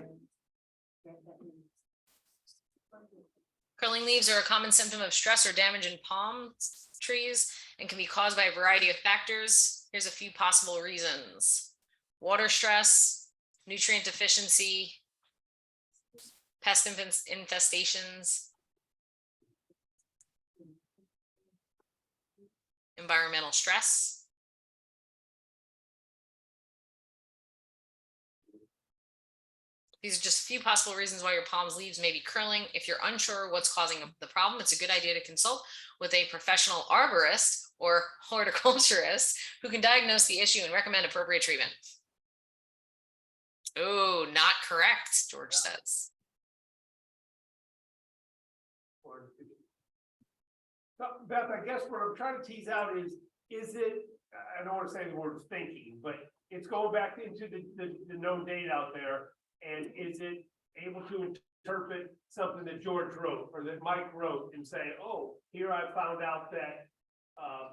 Curling leaves are a common symptom of stress or damage in palm trees and can be caused by a variety of factors. Here's a few possible reasons: water stress, nutrient deficiency, pest infestations, environmental stress. These are just a few possible reasons why your palm's leaves may be curling. If you're unsure what's causing the problem, it's a good idea to consult with a professional arborist or horticulturist who can diagnose the issue and recommend appropriate treatment. Oh, not correct, George says. So, Beth, I guess what I'm trying to tease out is it, I don't want to say the word thinking, but it's going back into the known data out there. And is it able to interpret something that George wrote or that Mike wrote and say, oh, here I found out that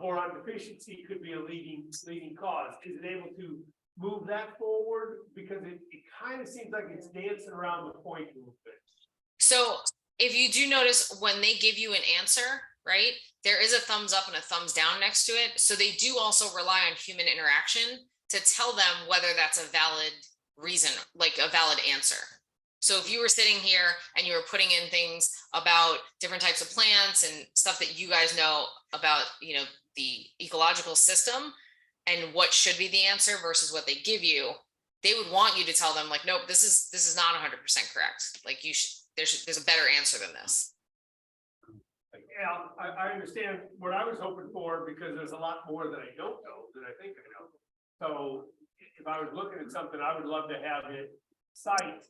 boron deficiency could be a leading cause? Is it able to move that forward? Because it kind of seems like it's dancing around the point a little bit. So if you do notice when they give you an answer, right, there is a thumbs up and a thumbs down next to it. So they do also rely on human interaction to tell them whether that's a valid reason, like a valid answer. So if you were sitting here and you were putting in things about different types of plants and stuff that you guys know about, you know, the ecological system and what should be the answer versus what they give you, they would want you to tell them like, nope, this is not 100% correct. Like you should, there's a better answer than this. Yeah, I understand what I was hoping for, because there's a lot more that I don't know than I think I know. So if I was looking at something, I would love to have it cite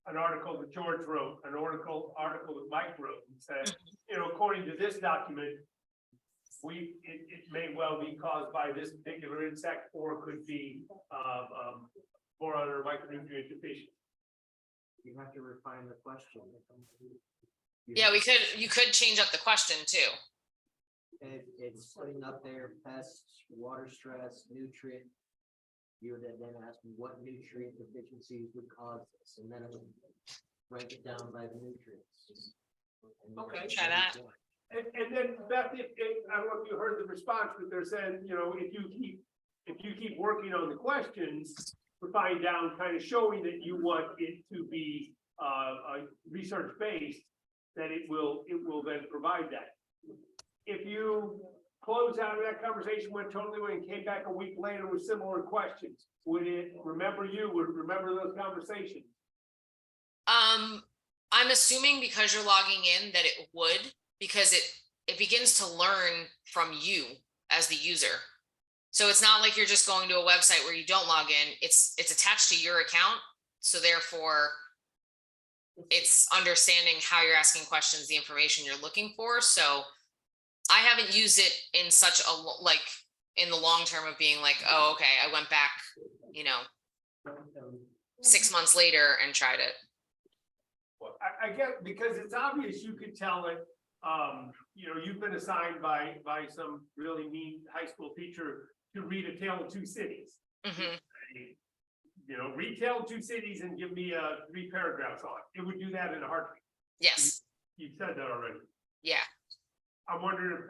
an article that George wrote, an article that Mike wrote, and said, you know, according to this document, it may well be caused by this particular insect, or it could be boron or micronutrient deficiency. You have to refine the question. Yeah, you could change up the question too. It's putting up there pests, water stress, nutrient. You would then ask me what nutrient deficiencies would cause this, and then it would break it down by the nutrients. Okay. Try that. And then Beth, I don't know if you heard the response, but they're saying, you know, if you keep working on the questions, refine down, kind of showing that you want it to be research based, that it will then provide that. If you close out of that conversation, went totally away and came back a week later with similar questions, would it remember you? Would it remember those conversations? I'm assuming because you're logging in that it would, because it begins to learn from you as the user. So it's not like you're just going to a website where you don't log in. It's attached to your account. So therefore it's understanding how you're asking questions, the information you're looking for. So I haven't used it in such a, like in the long term of being like, oh, okay, I went back, you know, 6 months later and tried it. Well, I get, because it's obvious you could tell it, you know, you've been assigned by some really mean high school teacher to read A Tale of Two Cities. Mm-hmm. You know, read Tale of Two Cities and give me 3 paragraphs on it. It would do that in a heartbeat. Yes. You've said that already. Yeah. I'm wondering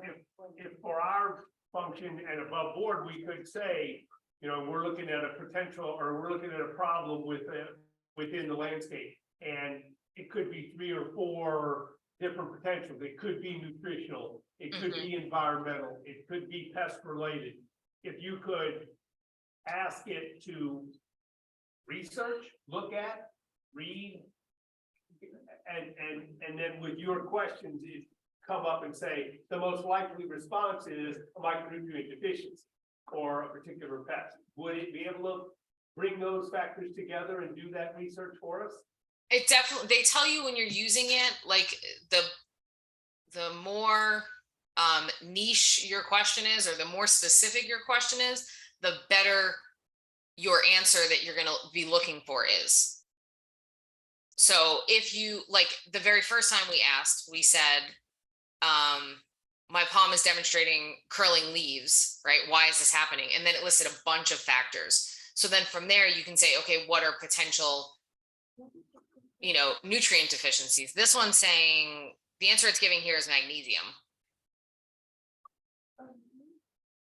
if for our function and above board, we could say, you know, we're looking at a potential, or we're looking at a problem within the landscape, and it could be 3 or 4 different potentials. It could be nutritional, it could be environmental, it could be pest related. If you could ask it to research, look at, read, and then with your questions, it come up and say, the most likely response is a micronutrient deficiency or a particular pest. Would it be able to bring those factors together and do that research for us? It definitely, they tell you when you're using it, like the more niche your question is, or the more specific your question is, the better your answer that you're going to be looking for is. So if you, like the very first time we asked, we said, my palm is demonstrating curling leaves, right? Why is this happening? And then it listed a bunch of factors. So then from there you can say, okay, what are potential, you know, nutrient deficiencies? This one's saying the answer it's giving here is magnesium.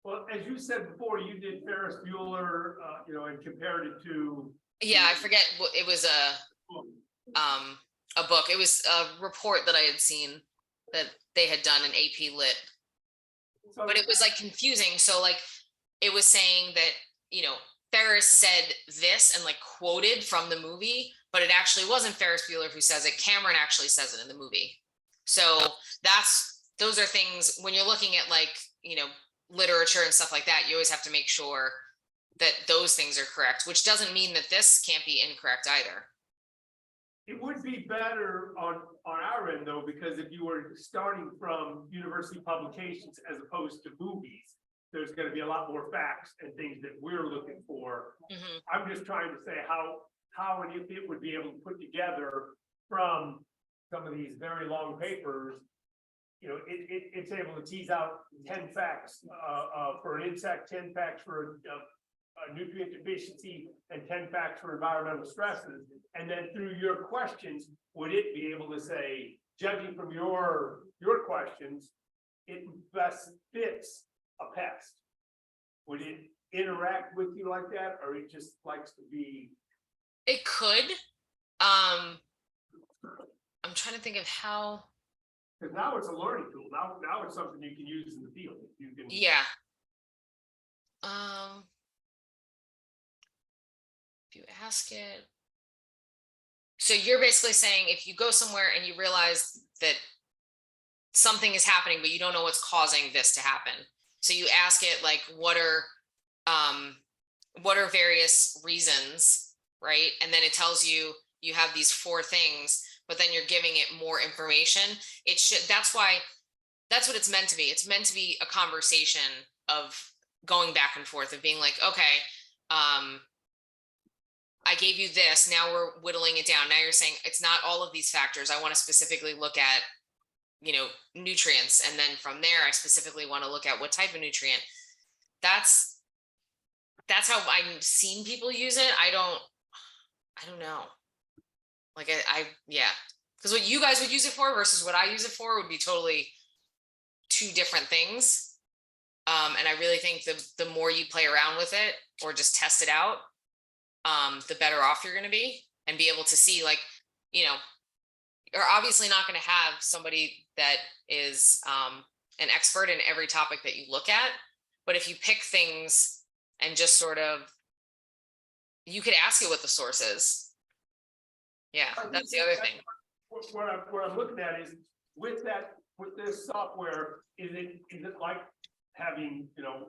Well, as you said before, you did Ferris Bueller, you know, and compared it to. Yeah, I forget what it was, a book. It was a report that I had seen that they had done in AP Lit, but it was like confusing. So like it was saying that, you know, Ferris said this and like quoted from the movie, but it actually wasn't Ferris Bueller who says it. Cameron actually says it in the movie. So those are things when you're looking at like, you know, literature and stuff like that, you always have to make sure that those things are correct, which doesn't mean that this can't be incorrect either. It would be better on our end though, because if you were starting from university publications as opposed to movies, there's gonna be a lot more facts and things that we're looking for. Mhm. I'm just trying to say how and if it would be able to put together from some of these very long papers. You know, it's able to tease out 10 facts, for an insect, 10 facts for a nutrient deficiency, and 10 facts for environmental stresses. And then through your questions, would it be able to say, judging from your questions, it best fits a pest? Would it interact with you like that, or it just likes to be? It could. I'm trying to think of how. Because now it's a learning tool. Now it's something you can use in the field. You can. Yeah. If you ask it. So you're basically saying if you go somewhere and you realize that something is happening, but you don't know what's causing this to happen. So you ask it like, what are various reasons, right? And then it tells you you have these 4 things, but then you're giving it more information. It should, that's what it's meant to be. It's meant to be a conversation of going back and forth of being like, okay, I gave you this, now we're whittling it down. Now you're saying it's not all of these factors. I want to specifically look at, you know, nutrients. And then from there, I specifically want to look at what type of nutrient. That's how I've seen people use it. I don't know. Like yeah. Because what you guys would use it for versus what I use it for would be totally 2 different things. And I really think the more you play around with it or just test it out, the better off you're going to be, and be able to see, like, you know, you're obviously not going to have somebody that is an expert in every topic that you look at, but if you pick things and just sort of, you could ask it what the source is. Yeah, that's the other thing. What I'm looking at is with this software, is it like having, you know,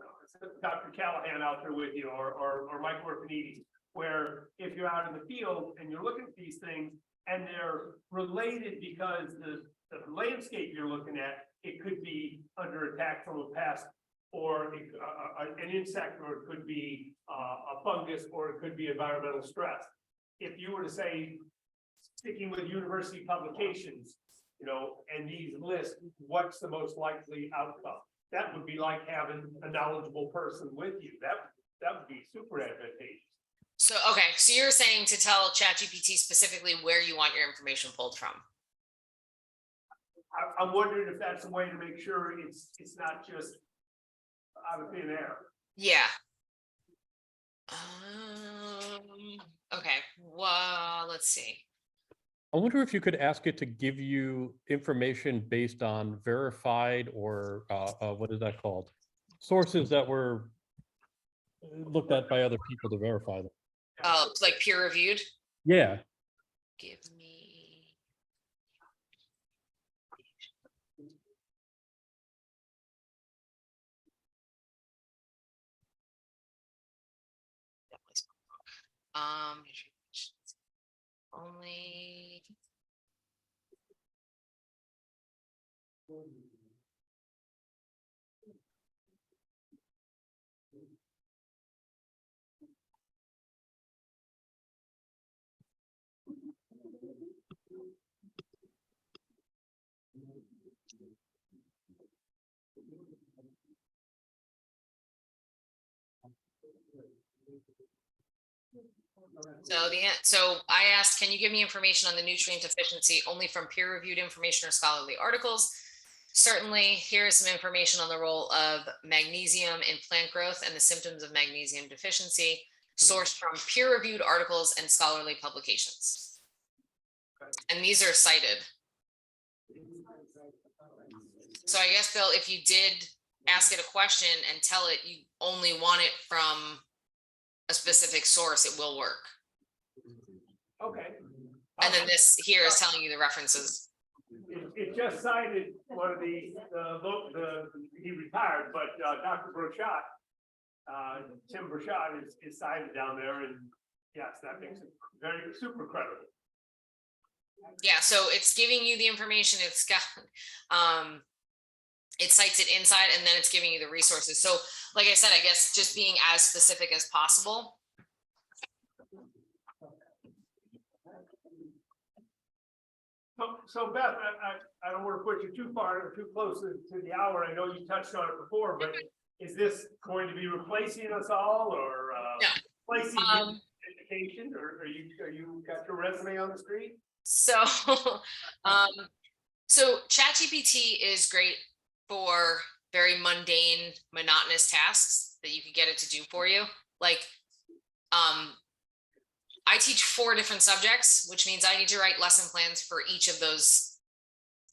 Dr. Callahan out there with you, or Mike Orpanides, where if you're out in the field and you're looking at these things and they're related because the landscape you're looking at, it could be under attack from a pest, or an insect, or it could be a fungus, or it could be environmental stress. If you were to say, sticking with university publications, you know, and these lists, what's the most likely outcome? That would be like having a knowledgeable person with you. That would be super advantageous. So, okay, so you're saying to tell ChatGPT specifically where you want your information pulled from. I'm wondering if that's a way to make sure it's not just out of thin air. Yeah. Okay, well, let's see. I wonder if you could ask it to give you information based on verified or what is that called? Sources that were looked at by other people to verify them. Oh, like peer reviewed? Yeah. Give me. Only. So I asked, can you give me information on the nutrient deficiency only from peer-reviewed information or scholarly articles? Certainly, here is some information on the role of magnesium in plant growth and the symptoms of magnesium deficiency, sourced from peer-reviewed articles and scholarly publications. And these are cited. So I guess, Bill, if you did ask it a question and tell it you only want it from a specific source, it will work. Okay. And then this here is telling you the references. It just cited one of he retired, but Dr. Brochat, Tim Brochat is cited down there, and yes, that makes it very super credible. Yeah, so it's giving you the information, it's got, it cites it inside, and then it's giving you the resources. So like I said, I guess just being as specific as possible. So Beth, I don't want to put you too far, too close to the hour. I know you touched on it before, but is this going to be replacing us all, or No. replacing education, or are you got your resume on the street? So, so ChatGPT is great for very mundane, monotonous tasks that you could get it to do for you. Like, I teach 4 different subjects, which means I need to write lesson plans for each of those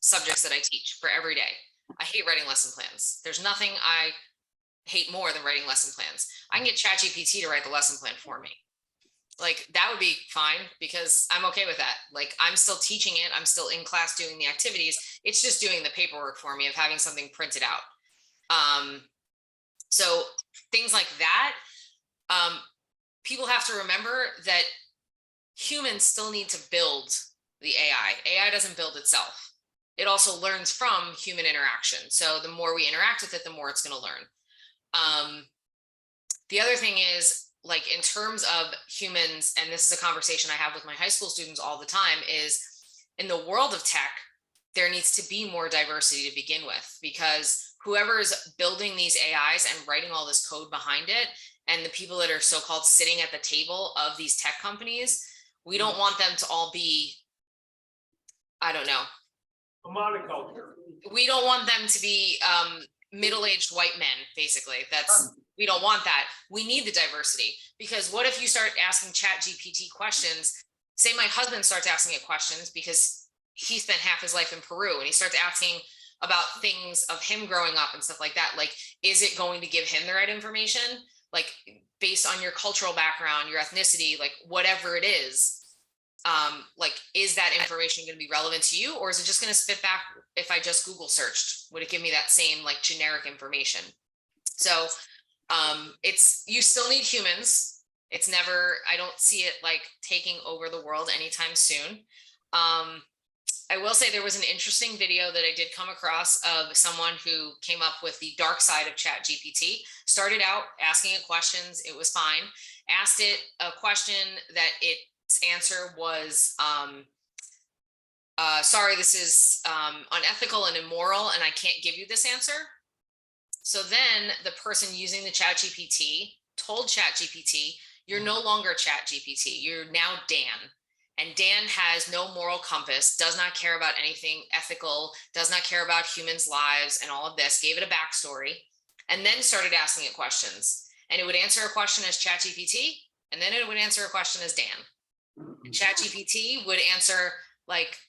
subjects that I teach for every day. I hate writing lesson plans. There's nothing I hate more than writing lesson plans. I can get ChatGPT to write the lesson plan for me. Like, that would be fine, because I'm okay with that. Like, I'm still teaching it. I'm still in class doing the activities. It's just doing the paperwork for me of having something printed out. So things like that, people have to remember that humans still need to build the AI. AI doesn't build itself. It also learns from human interaction. So the more we interact with it, the more it's going to learn. The other thing is, like, in terms of humans, and this is a conversation I have with my high school students all the time, is in the world of tech, there needs to be more diversity to begin with, because whoever is building these AIs and writing all this code behind it, and the people that are so-called sitting at the table of these tech companies, we don't want them to all be, I don't know. A monoculture. We don't want them to be middle-aged white men, basically. We don't want that. We need the diversity, because what if you start asking ChatGPT questions? Say my husband starts asking it questions because he spent half his life in Peru, and he starts asking about things of him growing up and stuff like that. Like, is it going to give him the right information? Like, based on your cultural background, your ethnicity, like whatever it is, like, is that information going to be relevant to you, or is it just going to spit back? If I just Google searched, would it give me that same like generic information? So you still need humans. It's never, I don't see it like taking over the world anytime soon. I will say there was an interesting video that I did come across of someone who came up with the dark side of ChatGPT. Started out asking it questions, it was fine. Asked it a question that its answer was, sorry, this is unethical and immoral, and I can't give you this answer. So then the person using the ChatGPT told ChatGPT, you're no longer ChatGPT, you're now Dan. And Dan has no moral compass, does not care about anything ethical, does not care about humans' lives and all of this, gave it a backstory, and then started asking it questions. And it would answer a question as ChatGPT, and then it would answer a question as Dan. ChatGPT would answer like,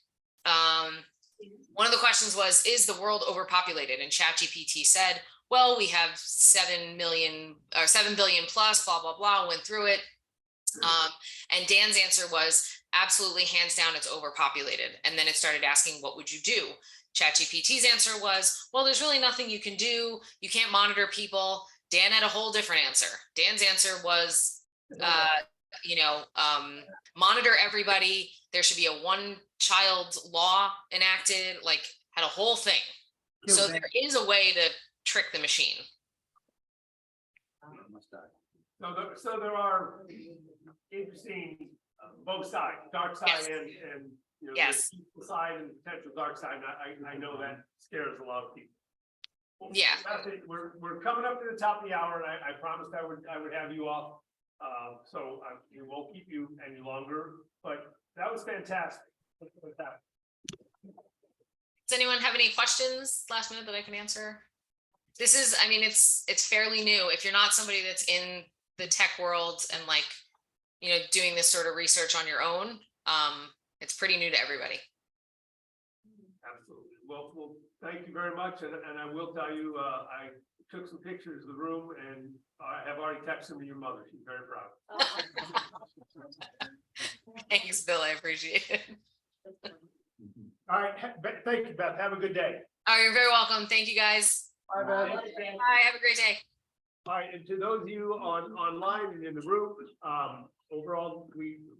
one of the questions was, is the world overpopulated? And ChatGPT said, well, we have 7 billion plus, blah, blah, blah, went through it. And Dan's answer was, absolutely, hands down, it's overpopulated. And then it started asking, what would you do? ChatGPT's answer was, well, there's really nothing you can do. You can't monitor people. Dan had a whole different answer. Dan's answer was, monitor everybody. There should be a one-child law enacted, like, had a whole thing. So there is a way to trick the machine. So there are interesting both sides, dark side Yes. and Yes. the peaceful side and potential dark side. And I know that scares a lot of people. Yeah. That's it. We're coming up to the top of the hour, and I promised I would have you off. So we won't keep you any longer, but that was fantastic. Does anyone have any questions last minute that I can answer? This is, I mean, it's fairly new. If you're not somebody that's in the tech world and like, doing this sort of research on your own, it's pretty new to everybody. Absolutely. Well, thank you very much. And I will tell you, I took some pictures of the room and I have already texted them to your mother. She's very proud. Thanks, Bill. I appreciate it. All right, thank you, Beth. Have a good day. Oh, you're very welcome. Thank you, guys. Bye, Beth. Bye. Have a great day. All right, and to those of you online and in the room, overall,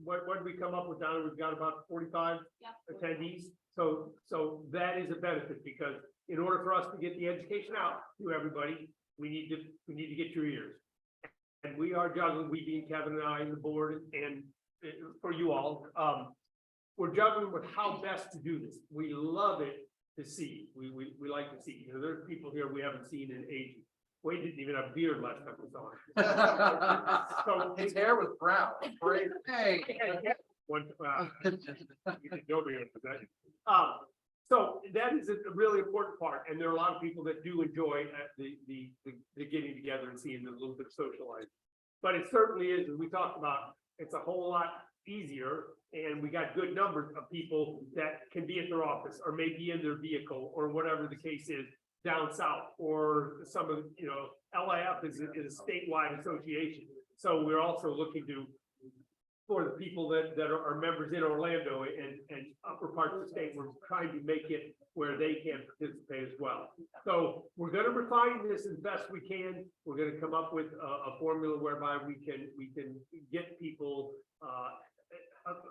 what did we come up with, Donna? We've got about 45 Yep. attendees. So that is a benefit because in order for us to get the education out to everybody, we need to get your ears. And we are juggling, we being Kevin and I and the board and for you all, we're juggling with how best to do this. We love it to see. We like to see, there's people here we haven't seen in ages. Wade didn't even have a beard last time we saw him. So His hair was brown. Great. Hey. One, you can go beard, but that- so that is a really important part, and there are a lot of people that do enjoy the getting together and seeing a little bit of socializing. But it certainly is, as we talked about, it's a whole lot easier, and we got good numbers of people that can be at their office or maybe in their vehicle or whatever the case is down south, or some of, LIAF is a statewide association. So we're also looking to, for the people that are members in Orlando and upper parts of the state, we're trying to make it where they can participate as well. So we're going to refine this as best we can. We're going to come up with a formula whereby we can get people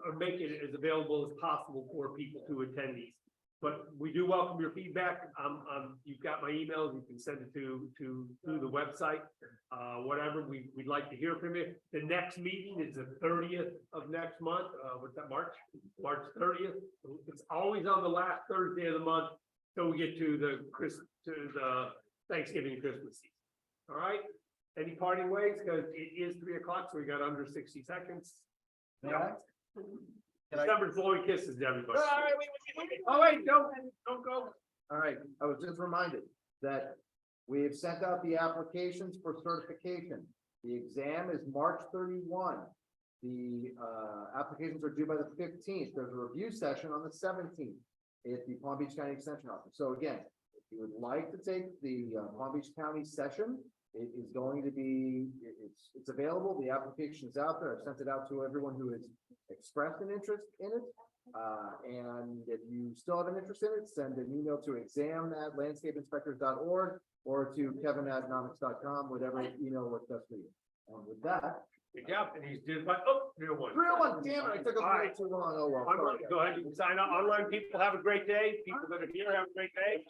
or make it as available as possible for people to attend these. But we do welcome your feedback. You've got my emails. You can send it to the website. Whatever, we'd like to hear from you. The next meeting is the 30th of next month. What's that, March 30th? It's always on the last Thursday of the month. So we get to the Thanksgiving and Christmas season. All right. Any parting ways? Because it is 3 o'clock, so we got under 60 seconds. Yeah. December's blowing kisses to everybody. Oh, wait, don't go. All right, I was just reminded that we have sent out the applications for certification. The exam is March 31. The applications are due by the 15th. There's a review session on the 17th at the Palm Beach County Extension Office. So again, if you would like to take the Palm Beach County session, it is going to be, it's available. The application is out there. I've sent it out to everyone who has expressed an interest in it. And if you still have an interest in it, send an email to exam@landscapeinspectors.org or to kevin@nomics.com, whatever email works best for you. And with that, Good job. And he's doing, 301. 301, damn it, I took a minute too long. Oh, well. Go ahead, you can sign up. Online people, have a great day. People that are here, have a great day.